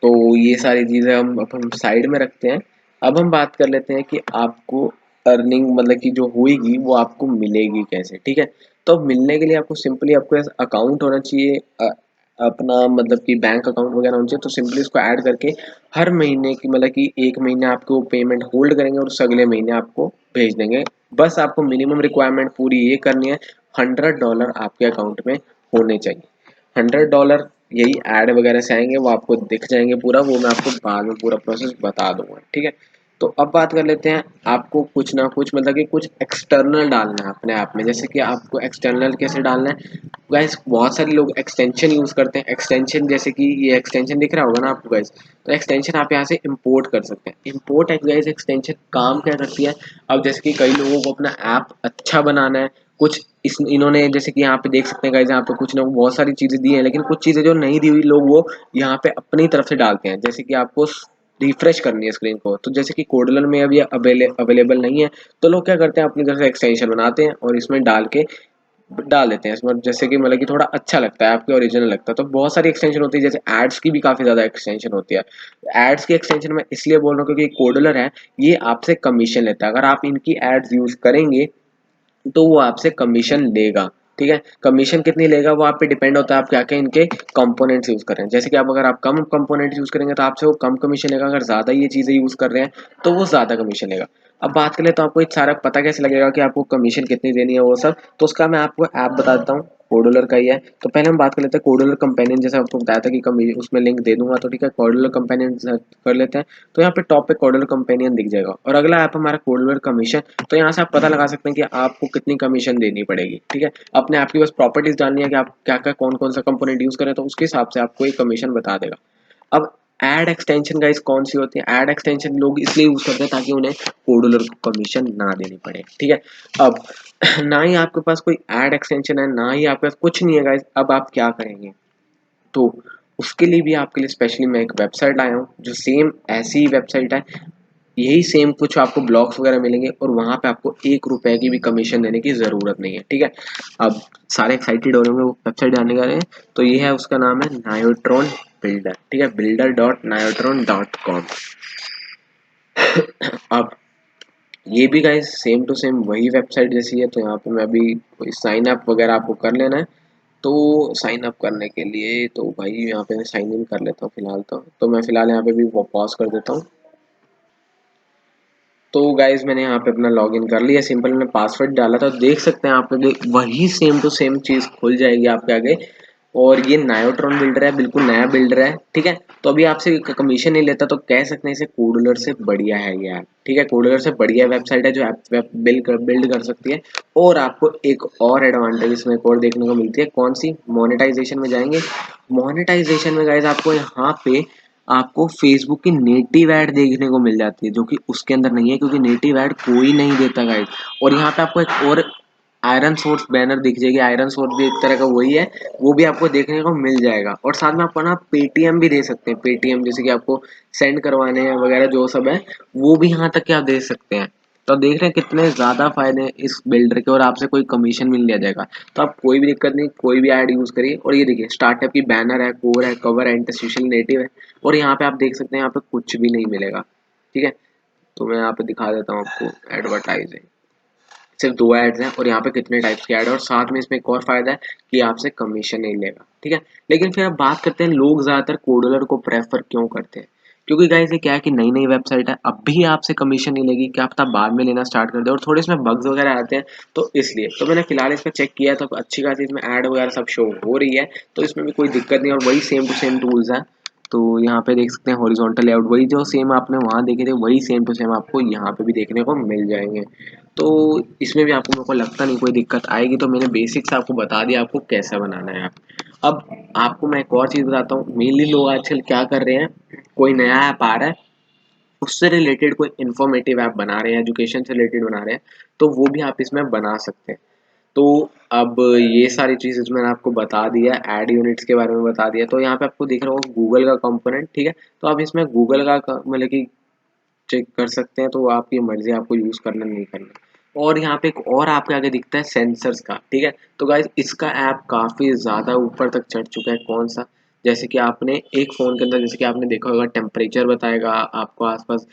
तो ये सारी चीज़ें हम अब हम साइड में रखते हैं। अब हम बात कर लेते हैं कि आपको अर्निंग मतलब कि जो होएगी वो आपको मिलेगी कैसे, ठीक है। तो अब मिलने के लिए आपको सिंपली आपके पास अकाउंट होना चाहिए, अपना मतलब कि बैंक अकाउंट वगैरह होना चाहिए, तो सिंपली इसको ऐड करके हर महीने की मतलब कि एक महीने आपको पेमेंट होल्ड करेंगे और उस अगले महीने आपको भेज देंगे। बस आपको मिनिमम रिक्वायरमेंट पूरी ये करनी है, $100 आपके अकाउंट में होने चाहिए। $100 यही ऐड वगैरह से आएंगे, वो आपको दिख जाएंगे पूरा, वो मैं आपको बाद में पूरा प्रोसेस बता दूंगा, ठीक है। तो अब बात कर लेते हैं, आपको कुछ ना कुछ मतलब कि कुछ एक्सटर्नल डालना है अपने ऐप में। जैसे कि आपको एक्सटर्नल कैसे डालना है गाइस, बहुत सारे लोग एक्सटेंशन यूज करते हैं। एक्सटेंशन जैसे कि ये एक्सटेंशन दिख रहा होगा ना आपको गाइस, तो एक्सटेंशन आप यहाँ से इंपोर्ट कर सकते हैं। इंपोर्ट गाइस एक्सटेंशन काम क्या करती है, अब जैसे कि कई लोगों को अपना ऐप अच्छा बनाना है, कुछ इस इन्होंने जैसे कि यहाँ पे देख सकते हैं गाइस, यहाँ पे कुछ ना बहुत सारी चीजें दी हैं, लेकिन कुछ चीजें जो नहीं दी हुई लोग वो यहाँ पे अपनी तरफ से डालते हैं। जैसे कि आपको रिफ्रेश करनी है स्क्रीन को, तो जैसे कि कोडलर में अब ये अवेलेबल नहीं है, तो लोग क्या करते हैं अपनी तरफ से एक्सटेंशन बनाते हैं और इसमें डाल देते हैं इसमें, जैसे कि मतलब कि थोड़ा अच्छा लगता है, आपके ओरिजिनल लगता है। तो बहुत सारी एक्सटेंशन होती है, जैसे एड्स की भी काफी ज्यादा एक्सटेंशन होती है। एड्स की एक्सटेंशन मैं इसलिए बोल रहा हूँ क्योंकि कोडलर है, ये आपसे कमीशन लेता है। अगर आप इनकी एड्स यूज करेंगे तो वो आपसे कमीशन लेगा, ठीक है। कमीशन कितनी लेगा वो आप पे डिपेंड होता है, आप क्या क्या इनके कंपोनेंट्स यूज कर रहे हैं। जैसे कि आप अगर आप कम कंपोनेंट यूज करेंगे तो आपसे वो कम कमीशन लेगा, अगर ज्यादा ये चीजें यूज कर रहे हैं तो वो ज्यादा कमीशन लेगा। अब बात करें तो आपको एक सारा पता कैसे लगेगा कि आपको कमीशन कितनी देनी है वो सब, तो उसका मैं आपको ऐप बता देता हूँ, कोडुलर का ही है। तो पहले हम बात कर लेते हैं कोडुलर कंपेनियन, जैसे आपको बताया था कि कमी उसमें लिंक दे दूंगा, तो ठीक है कोडुलर कंपेनियन कर लेते हैं। तो यहाँ पे टॉप पे कोडुलर कंपेनियन दिख जाएगा, और अगला ऐप हमारा कोडुलर कमीशन। तो यहाँ से आप पता लगा सकते हैं कि आपको कितनी कमीशन देनी पड़ेगी, ठीक है। अपने आपकी बस प्रॉपर्टीज जाननी है कि आप क्या क्या कौन कौन सा कंपोनेंट यूज करें, तो उसके हिसाब से आपको एक कमीशन बता देगा। अब एड एक्सटेंशन गाइस कौन सी होती है, एड एक्सटेंशन लोग इसलिए यूज करते हैं ताकि उन्हें कोडुलर को कमीशन ना देनी पड़े, ठीक है। अब ना ही आपके पास कोई एड एक्सटेंशन है, ना ही आपके पास कुछ नहीं है गाइस, अब आप क्या करेंगे, तो उसके लिए भी आपके लिए स्पेशली मैं एक वेबसाइट लाया हूँ, जो सेम ऐसी ही वेबसाइट है, यही सेम कुछ आपको ब्लॉग्स वगैरह मिलेंगे, और वहां पे आपको 1 रुपए की भी कमीशन देने की जरूरत नहीं है, ठीक है। अब सारे एक्साइटेड हो रहे होंगे वो वेबसाइट जानने का रहे हैं, तो ये है, उसका नाम है नायोट्रॉन बिल्डर, ठीक है, builder.niotron.com। अब ये भी गाइस सेम टू सेम वही वेबसाइट जैसी है। तो यहाँ पे मैं अभी कोई साइन अप वगैरह आपको कर लेना है, तो साइन अप करने के लिए तो भाई यहाँ पे साइन इन कर लेता हूँ फिलहाल। तो मैं फिलहाल यहाँ पे भी पॉज कर देता हूँ। तो गाइज मैंने यहाँ पे अपना लॉगिन कर लिया, सिंपल मैंने पासवर्ड डाला था, देख सकते हैं आप पे वही सेम टू सेम चीज खुल जाएगी आपके आगे। और ये नायोट्रॉन बिल्डर है, बिल्कुल नया बिल्डर है, ठीक है। तो अभी आपसे कमीशन नहीं लेता, तो कह सकते हैं इसे कोडुलर से बढ़िया है ये ऐप, ठीक है। कोडुलर से बढ़िया वेबसाइट है जो ऐप बिल्ड कर सकती है। और आपको एक और एडवांटेज इसमें एक और देखने को मिलती है, कौन सी, मोनेटाइजेशन में जाएंगे। मोनेटाइजेशन में गाइज आपको यहाँ पे आपको फेसबुक की नेटिव ऐड देखने को मिल जाती है, जो कि उसके अंदर नहीं है, क्योंकि नेटिव ऐड कोई नहीं देता गाइस। और यहाँ पे आपको एक और आयरन सोर्स बैनर दिख जाएगी, आयरन सोर्स भी एक तरह का वही है, वो भी आपको देखने को मिल जाएगा। और साथ में आपको ना पेटीएम भी दे सकते हैं, पेटीएम जैसे कि आपको सेंड करवाने हैं वगैरह जो सब है, वो भी यहाँ तक के आप दे सकते हैं। तो आप देख रहे हैं कितने ज्यादा फायदे हैं इस बिल्डर के, और आपसे कोई कमीशन भी नहीं लिया जाएगा। तो आप कोई भी दिक्कत नहीं, कोई भी ऐड यूज करिए। और ये देखिए स्टार्टअप की बैनर है, कोर है, कवर है, इंटरस्टिशियल नेटिव है। और यहाँ पे आप देख सकते हैं यहाँ पे कुछ भी नहीं मिलेगा, ठीक है। तो मैं यहाँ पे दिखा देता हूँ आपको, एडवर्टाइजिंग, सिर्फ 2 एड्स हैं, और यहाँ पे कितने टाइप्स के ऐड है, और साथ में इसमें एक और फायदा है कि आपसे कमीशन नहीं लेगा, ठीक है। लेकिन फिर अब बात करते हैं लोग ज्यादातर कोडलर को प्रेफर क्यों करते हैं, क्योंकि गाइस ये क्या है कि नई नई वेबसाइट है, अब भी आपसे कमीशन नहीं लेगी, क्या पता बाद में लेना स्टार्ट कर दे, और थोड़े इसमें बग्स वगैरह आते हैं। तो इसलिए तो मैंने फिलहाल इसका चेक किया, तो अच्छी खासी इसमें ऐड वगैरह सब शो हो रही है, तो इसमें भी कोई दिक्कत नहीं, और वही सेम टू सेम टूल्स है। तो यहाँ पे देख सकते हैं हॉरिजॉन्टल लेआउट, वही जो सेम आपने वहाँ देखे थे वही सेम टू सेम आपको यहाँ पे भी देखने को मिल जाएंगे। तो इसमें भी आपको, मेरे को लगता नहीं कोई दिक्कत आएगी। तो मैंने बेसिक्स आपको बता दिया आपको कैसा बनाना है ऐप। अब आपको मैं एक और चीज़ बताता हूँ, मेनली लोग आजकल क्या कर रहे हैं, कोई नया ऐप आ रहा है, उससे रिलेटेड कोई इन्फॉर्मेटिव ऐप बना रहे हैं, एजुकेशन से रिलेटेड बना रहे हैं, तो वो भी आप इसमें बना सकते हैं। तो अब ये सारी चीज़ें जो मैंने आपको बता दिया, ऐड यूनिट्स के बारे में बता दिया, तो यहाँ पे आपको दिख रहा होगा गूगल का कंपोनेंट, ठीक है। तो आप इसमें गूगल का मतलब कि चेक कर सकते हैं, तो आपकी मर्जी, आपको यूज करना नहीं करना। और यहाँ पे एक और आपके आगे दिखता है सेंसर्स का, ठीक है। तो गाइज इसका ऐप काफी ज्यादा ऊपर तक चढ़ चुका है, कौन सा, जैसे कि आपने एक फोन के अंदर, जैसे कि आपने देखा होगा टेम्परेचर बताएगा आपको आसपास,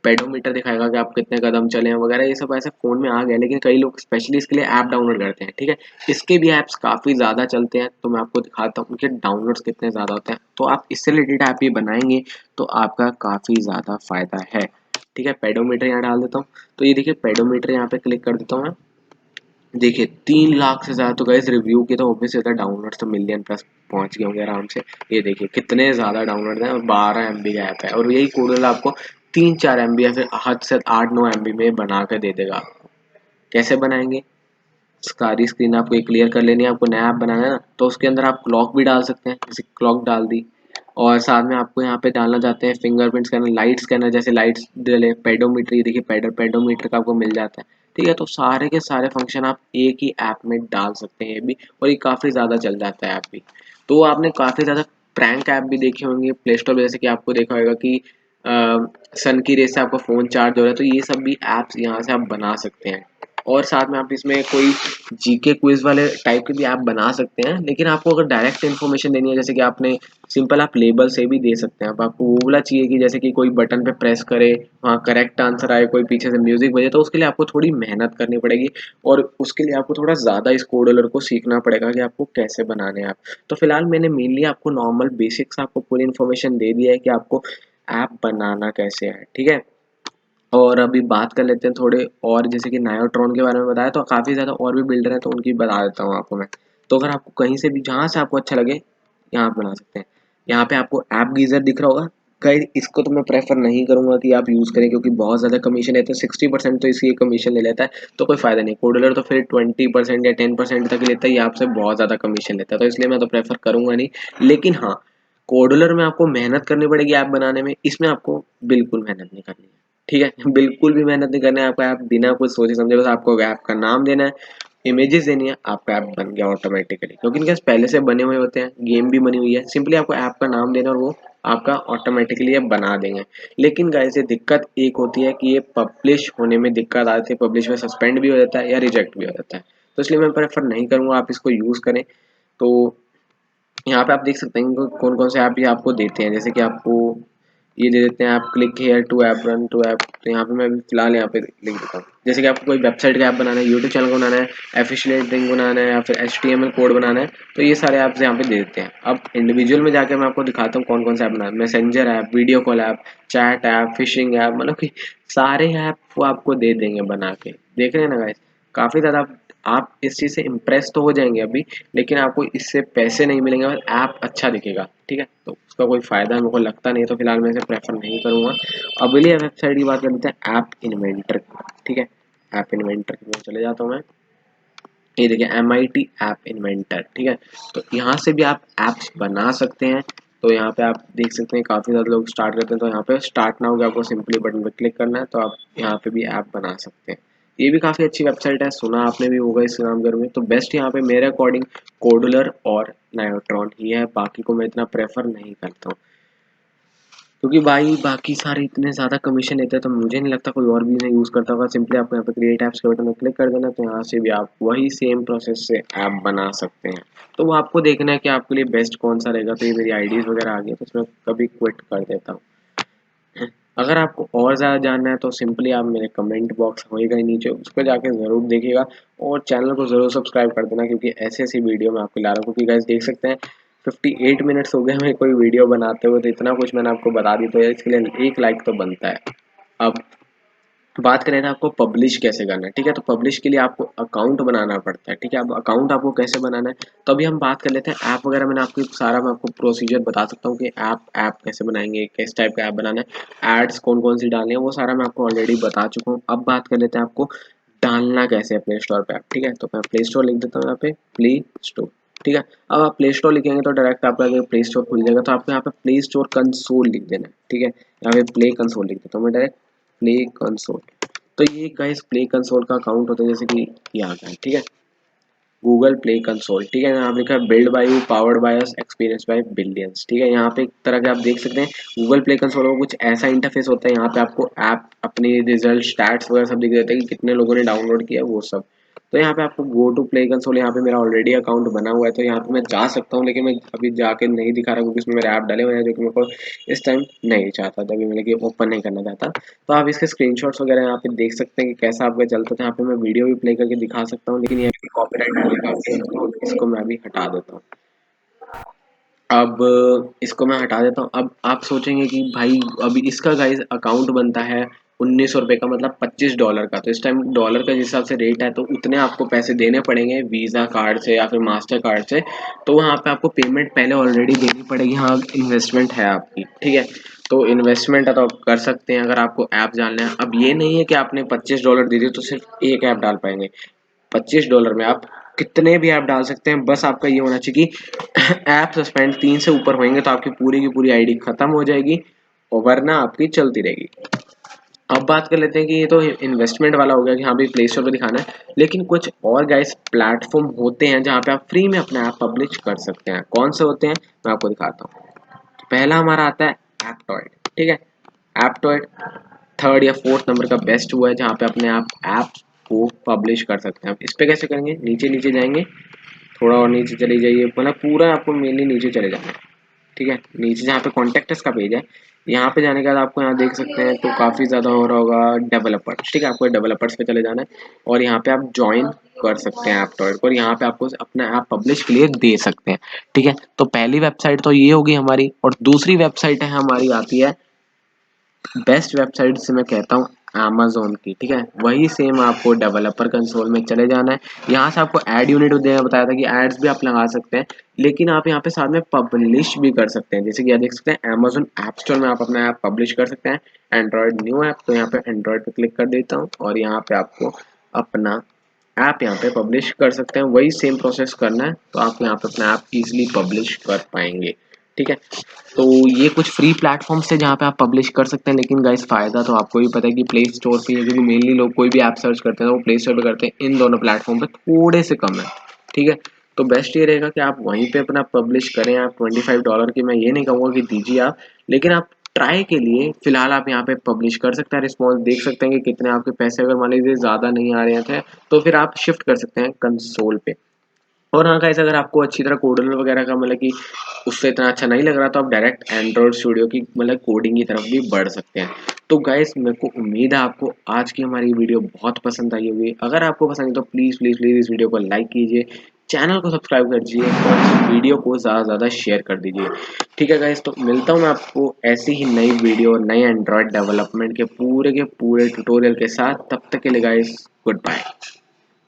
पेडोमीटर दिखाएगा कि आप कितने कदम चले हैं वगैरह, ये सब ऐसे फोन में आ गया। लेकिन कई लोग स्पेशली इसके लिए ऐप डाउनलोड करते हैं, ठीक है। इसके भी ऐप्स काफी ज्यादा चलते हैं, तो मैं आपको दिखाता हूँ उनके डाउनलोड्स कितने ज्यादा होते हैं। तो आप इससे रिलेटेड ऐप ये बनाएंगे तो आपका काफी ज्यादा फायदा है, ठीक है। पेडोमीटर यहाँ डाल देता हूँ, तो ये देखिए पेडोमीटर यहाँ पे क्लिक कर देता हूँ मैं। देखिए 3 लाख से ज्यादा तो गाइस रिव्यू के, तो ऑब्वियस होता है डाउनलोड तो मिलियन प्लस पहुंच गए होंगे आराम से। ये देखिए कितने ज्यादा डाउनलोड हैं, और 12 MB का ऐप है, और यही कोडल आपको 3-4 MB या फिर हद से 8-9 MB में बना कर दे देगा आपको। कैसे बनाएंगे? सारी स्क्रीन आपको एक क्लियर कर लेनी है, आपको नया ऐप बनाना है ना, तो उसके अंदर आप क्लॉक भी डाल सकते हैं, जैसे क्लॉक डाल दी, और साथ में आपको यहाँ पे डालना चाहते हैं फिंगरप्रिंट स्कैनर, लाइट स्कैनर, जैसे लाइट्स डले, पेडोमीटर, ये देखिए पेडोमीटर का आपको मिल जाता है। ठीक है, तो सारे के सारे फंक्शन आप एक ही ऐप में डाल सकते हैं ये भी, और ये काफ़ी ज़्यादा चल जाता है ऐप भी। तो आपने काफ़ी ज़्यादा प्रैंक ऐप भी देखे होंगे प्ले स्टोर पे, जैसे कि आपको देखा होगा कि सन की रेस से आपका फ़ोन चार्ज हो रहा है, तो ये सब भी ऐप्स यहाँ से आप बना सकते हैं। और साथ में आप इसमें कोई जीके क्विज वाले टाइप के भी आप बना सकते हैं, लेकिन आपको अगर डायरेक्ट इन्फॉर्मेशन देनी है, जैसे कि आपने सिंपल आप लेबल से भी दे सकते हैं। अब आपको वो वाला चाहिए कि जैसे कि कोई बटन पे प्रेस करे, वहाँ करेक्ट आंसर आए, कोई पीछे से म्यूजिक बजे, तो उसके लिए आपको थोड़ी मेहनत करनी पड़ेगी, और उसके लिए आपको थोड़ा ज़्यादा इस कोडलर को सीखना पड़ेगा कि आपको कैसे बनाने हैं आप। तो फिलहाल मैंने मेनली आपको नॉर्मल बेसिक्स आपको पूरी इन्फॉर्मेशन दे दिया है कि आपको ऐप बनाना कैसे है। ठीक है, और अभी बात कर लेते हैं थोड़े और, जैसे कि नायोट्रॉन के बारे में बताया, तो काफ़ी ज़्यादा और भी बिल्डर हैं, तो उनकी बता देता हूँ आपको मैं। तो अगर आपको कहीं से भी, जहाँ से आपको अच्छा लगे, यहाँ पे बना सकते हैं। यहाँ पे आपको ऐप गीजर दिख रहा होगा, गाइस इसको तो मैं प्रेफर नहीं करूंगा कि आप यूज़ करें, क्योंकि बहुत ज़्यादा कमीशन लेता है, 60% तो इसकी कमीशन ले लेता है, तो कोई फ़ायदा नहीं। कोडलर तो फिर 20% या 10% तक लेता है, ये आपसे बहुत ज़्यादा कमीशन लेता है, तो इसलिए मैं तो प्रेफर करूंगा नहीं। लेकिन हाँ, कोडलर में आपको मेहनत करनी पड़ेगी ऐप बनाने में, इसमें आपको बिल्कुल मेहनत नहीं करनी है। ठीक है, बिल्कुल भी मेहनत नहीं करना है आपको, ऐप बिना कुछ सोचे समझे, बस आपको ऐप का नाम देना है, इमेजेस देनी है, आपका ऐप बन गया ऑटोमेटिकली, क्योंकि इनके पास पहले से बने हुए होते हैं, गेम भी बनी हुई है, सिंपली आपको ऐप का नाम देना और वो आपका ऑटोमेटिकली ये बना देंगे। लेकिन गाइस ये दिक्कत एक होती है कि ये पब्लिश होने में दिक्कत आती है, पब्लिश में सस्पेंड भी हो जाता है या रिजेक्ट भी हो जाता है, तो इसलिए मैं प्रेफर नहीं करूँगा आप इसको यूज़ करें। तो यहाँ पे आप देख सकते हैं कौन कौन से ऐप ये आपको देते हैं, जैसे कि आपको ये दे देते हैं, आप click here to app, run to app, तो यहाँ पे मैं अभी फिलहाल यहाँ पे लिख देता हूँ। जैसे कि आपको कोई वेबसाइट का ऐप बनाना है, यूट्यूब चैनल बनाना है, एफिशिएंट लिंक बनाना है, या फिर HTML कोड बनाना है, तो ये सारे ऐप्स यहाँ पे दे देते हैं। अब इंडिविजुअल में जाकर मैं आपको दिखाता हूँ कौन कौन से ऐप बनाना है। Messenger app, video call app, chat app, fishing app, मतलब कि सारे ऐप वो आपको दे देंगे बना के। देख रहे हैं ना गाइस, काफ़ी ज़्यादा आप इस चीज़ से इम्प्रेस तो हो जाएंगे अभी, लेकिन आपको इससे पैसे नहीं मिलेंगे और ऐप अच्छा दिखेगा। ठीक है, तो उसका कोई फ़ायदा मेरे को लगता नहीं है, तो फिलहाल मैं इसे प्रेफर नहीं करूँगा। अगली वेबसाइट की बात कर लेते हैं, ऐप इन्वेंटर की। ठीक है, ऐप इन्वेंटर की तरफ चले जाता हूँ मैं। ये देखिए MIT ऐप इन्वेंटर। ठीक है, तो यहाँ से भी आप ऐप्स बना सकते हैं। तो यहाँ पे आप देख सकते हैं काफ़ी ज़्यादा लोग स्टार्ट करते हैं, तो यहाँ पे स्टार्ट नाउ के आपको सिंपली बटन पे क्लिक करना है, तो आप यहाँ पे भी ऐप बना सकते हैं। ये भी काफ़ी अच्छी वेबसाइट है, सुना आपने भी होगा इस नाम के, तो बेस्ट यहाँ पे मेरे अकॉर्डिंग कोडलर और नायोट्रॉन ही है, बाकी को मैं इतना प्रेफर नहीं करता हूँ, क्योंकि भाई बाकी सारे इतने ज़्यादा कमीशन लेते हैं, तो मुझे नहीं लगता कोई और भी इन्हें यूज़ करता होगा। सिंपली आपको यहाँ पे क्रिएट ऐप्स के बटन में क्लिक कर देना, तो यहाँ से भी आप वही सेम प्रोसेस से ऐप बना सकते हैं। तो वो आपको देखना है कि आपके लिए बेस्ट कौन सा रहेगा। तो ये मेरी आईडीज़ वगैरह आ गई, तो इसमें कभी क्विट कर देता हूँ। अगर आपको और ज़्यादा जानना है तो सिंपली आप मेरे कमेंट बॉक्स होएगा ही नीचे, उस पर जाके ज़रूर देखिएगा, और चैनल को ज़रूर सब्सक्राइब कर देना, क्योंकि ऐसी ऐसी वीडियो मैं आपको ला रहा हूँ। क्योंकि गाइस देख सकते हैं 58 मिनट्स हो गए हमें कोई वीडियो बनाते हुए, तो इतना कुछ मैंने आपको बता दी, तो इसके लिए एक लाइक तो बनता है। अब बात करें ना आपको पब्लिश कैसे करना है। ठीक है, तो पब्लिश के लिए आपको अकाउंट बनाना पड़ता है। ठीक है, अब अकाउंट आपको कैसे बनाना है, तो अभी हम बात कर लेते हैं ऐप वगैरह। मैंने आपको सारा मैं आपको प्रोसीजर बता सकता हूँ कि ऐप कैसे बनाएंगे, किस टाइप का ऐप बनाना है, एड्स कौन कौन सी डालनी है, वो सारा मैं आपको ऑलरेडी बता चुका हूँ। अब बात कर लेते हैं आपको डालना कैसे है प्ले स्टोर पर ऐप। ठीक है, तो मैं प्ले स्टोर लिख देता हूँ यहाँ पे, प्ले स्टोर। ठीक है, अब आप प्ले स्टोर लिखेंगे तो डायरेक्ट आपका प्ले स्टोर खुल जाएगा, तो आपको यहाँ पे प्ले स्टोर कंसोल लिख देना है। ठीक है, यहाँ पे प्ले कंसोल लिख देता हूँ मैं डायरेक्ट, प्ले कंसोल। तो ये गाइस प्ले कंसोल का अकाउंट होता है, जैसे कि ये आ गया। ठीक है, गूगल प्ले कंसोल। ठीक है, यहाँ पे लिखा है build by you, powered by us, experience by billions. ठीक है, यहाँ पे एक तरह के आप देख सकते हैं गूगल प्ले कंसोल का कुछ ऐसा इंटरफेस होता है। यहाँ पे आपको ऐप अपनी रिजल्ट स्टैट्स वगैरह सब दिख देते हैं कि कितने लोगों ने डाउनलोड किया वो सब। तो यहाँ पे आपको गो टू प्ले कंसोल, यहाँ पे मेरा ऑलरेडी अकाउंट बना हुआ है, तो यहाँ पे मैं जा सकता हूँ, लेकिन मैं अभी जाके नहीं दिखा रहा, क्योंकि इसमें मेरे ऐप डाले हुए हैं जो कि मेरे को इस टाइम नहीं चाहता था, अभी मैं ओपन नहीं करना चाहता। तो आप इसके स्क्रीनशॉट्स वगैरह यहाँ पे देख सकते हैं कि कैसा आपका चलता था। यहाँ पे मैं वीडियो भी प्ले करके दिखा सकता हूँ, लेकिन ये कॉपीराइट डालेगा, तो इसको मैं अभी हटा देता हूँ। अब इसको मैं हटा देता हूँ। अब आप सोचेंगे कि भाई अभी इसका गाइस अकाउंट बनता है 1900 रुपये का, मतलब $25 का। तो इस टाइम डॉलर का जिस हिसाब से रेट है, तो उतने आपको पैसे देने पड़ेंगे वीज़ा कार्ड से या फिर मास्टर कार्ड से। तो वहाँ पे आपको पेमेंट पहले ऑलरेडी देनी पड़ेगी, हाँ इन्वेस्टमेंट है आपकी। ठीक है, तो इन्वेस्टमेंट तो आप कर सकते हैं अगर आपको ऐप डालना है। अब ये नहीं है कि आपने $25 दे दिए तो सिर्फ एक ऐप डाल पाएंगे। $25 में आप कितने भी ऐप डाल सकते हैं, बस आपका ये होना चाहिए कि ऐप सस्पेंड 3 से ऊपर होंगे तो आपकी पूरी की पूरी आईडी खत्म हो जाएगी और वरना आपकी चलती रहेगी। अब बात कर लेते हैं कि ये तो इन्वेस्टमेंट वाला हो गया कि हाँ भाई प्ले स्टोर पे दिखाना है, लेकिन कुछ और गाइस प्लेटफॉर्म होते हैं जहाँ पे आप फ्री में अपना ऐप पब्लिश कर सकते हैं। कौन से होते हैं मैं आपको दिखाता हूँ। पहला हमारा आता है एप्टॉइड, ठीक है। एप्टॉइड थर्ड या फोर्थ नंबर का बेस्ट हुआ है जहाँ पे अपने आप ऐप को पब्लिश कर सकते हैं। अब इस पे कैसे करेंगे, नीचे नीचे जाएंगे, थोड़ा और नीचे चले जाइए, मतलब पूरा आपको मेनली नीचे चले जाना है, ठीक है। नीचे जहाँ पे कॉन्टेक्ट्स का पेज है, यहाँ पे जाने के बाद आपको यहाँ देख सकते हैं तो काफ़ी ज़्यादा हो रहा होगा डेवलपर्स, ठीक है। आपको डेवलपर्स पे चले जाना है और यहाँ पे आप ज्वाइन कर सकते हैं एप्टॉइड को और यहाँ पे आपको अपना ऐप पब्लिश के लिए दे सकते हैं, ठीक है। तो पहली वेबसाइट तो ये होगी हमारी, और दूसरी वेबसाइट है हमारी आती है बेस्ट वेबसाइट से मैं कहता हूँ अमेज़न की, ठीक है। वही सेम आपको डेवलपर कंसोल में चले जाना है। यहाँ से आपको ऐड यूनिट देना बताया था कि एड्स भी आप लगा सकते हैं, लेकिन आप यहाँ पे साथ में पब्लिश भी कर सकते हैं। जैसे कि आप देख सकते हैं अमेज़न ऐप स्टोर में आप अपना ऐप पब्लिश कर सकते हैं। एंड्रॉयड न्यू ऐप, तो यहाँ पे एंड्रॉयड पे क्लिक कर देता हूँ और यहाँ पे आपको अपना ऐप यहाँ पे पब्लिश कर सकते हैं। वही सेम प्रोसेस करना है तो आप यहाँ पे अपना ऐप इजीली पब्लिश कर पाएंगे, ठीक है। तो ये कुछ फ्री प्लेटफॉर्म्स है जहाँ पे आप पब्लिश कर सकते हैं, लेकिन गाइस फायदा तो आपको भी पता है कि प्ले स्टोर पे है, क्योंकि मेनली लोग कोई भी ऐप सर्च करते हैं तो वो प्ले स्टोर पे करते हैं। इन दोनों प्लेटफॉर्म पे थोड़े से कम है, ठीक है। तो बेस्ट ये रहेगा कि आप वहीं पे अपना पब्लिश करें। आप $25 की मैं ये नहीं कहूँगा कि दीजिए आप, लेकिन आप ट्राई के लिए फिलहाल आप यहाँ पे पब्लिश कर सकते हैं। रिस्पॉन्स देख सकते हैं कि कितने आपके पैसे, अगर मान लीजिए ज़्यादा नहीं आ रहे थे तो फिर आप शिफ्ट कर सकते हैं कंसोल पे। और हाँ गाइस, अगर आपको अच्छी तरह कोडल वगैरह का मतलब कि उससे इतना अच्छा नहीं लग रहा तो आप डायरेक्ट एंड्रॉइड स्टूडियो की मतलब कोडिंग की तरफ भी बढ़ सकते हैं। तो गाइस मेरे को उम्मीद है आपको आज की हमारी वीडियो बहुत पसंद आई होगी। अगर आपको पसंद है तो प्लीज़ प्लीज़ प्लीज़ इस वीडियो को लाइक कीजिए, चैनल को सब्सक्राइब कर दीजिए और इस वीडियो को ज़्यादा से ज़्यादा शेयर कर दीजिए, ठीक है गाइस। तो मिलता हूँ मैं आपको ऐसी ही नई वीडियो, नए एंड्रॉयड डेवलपमेंट के पूरे ट्यूटोरियल के साथ। तब तक के लिए गाइस, गुड बाय।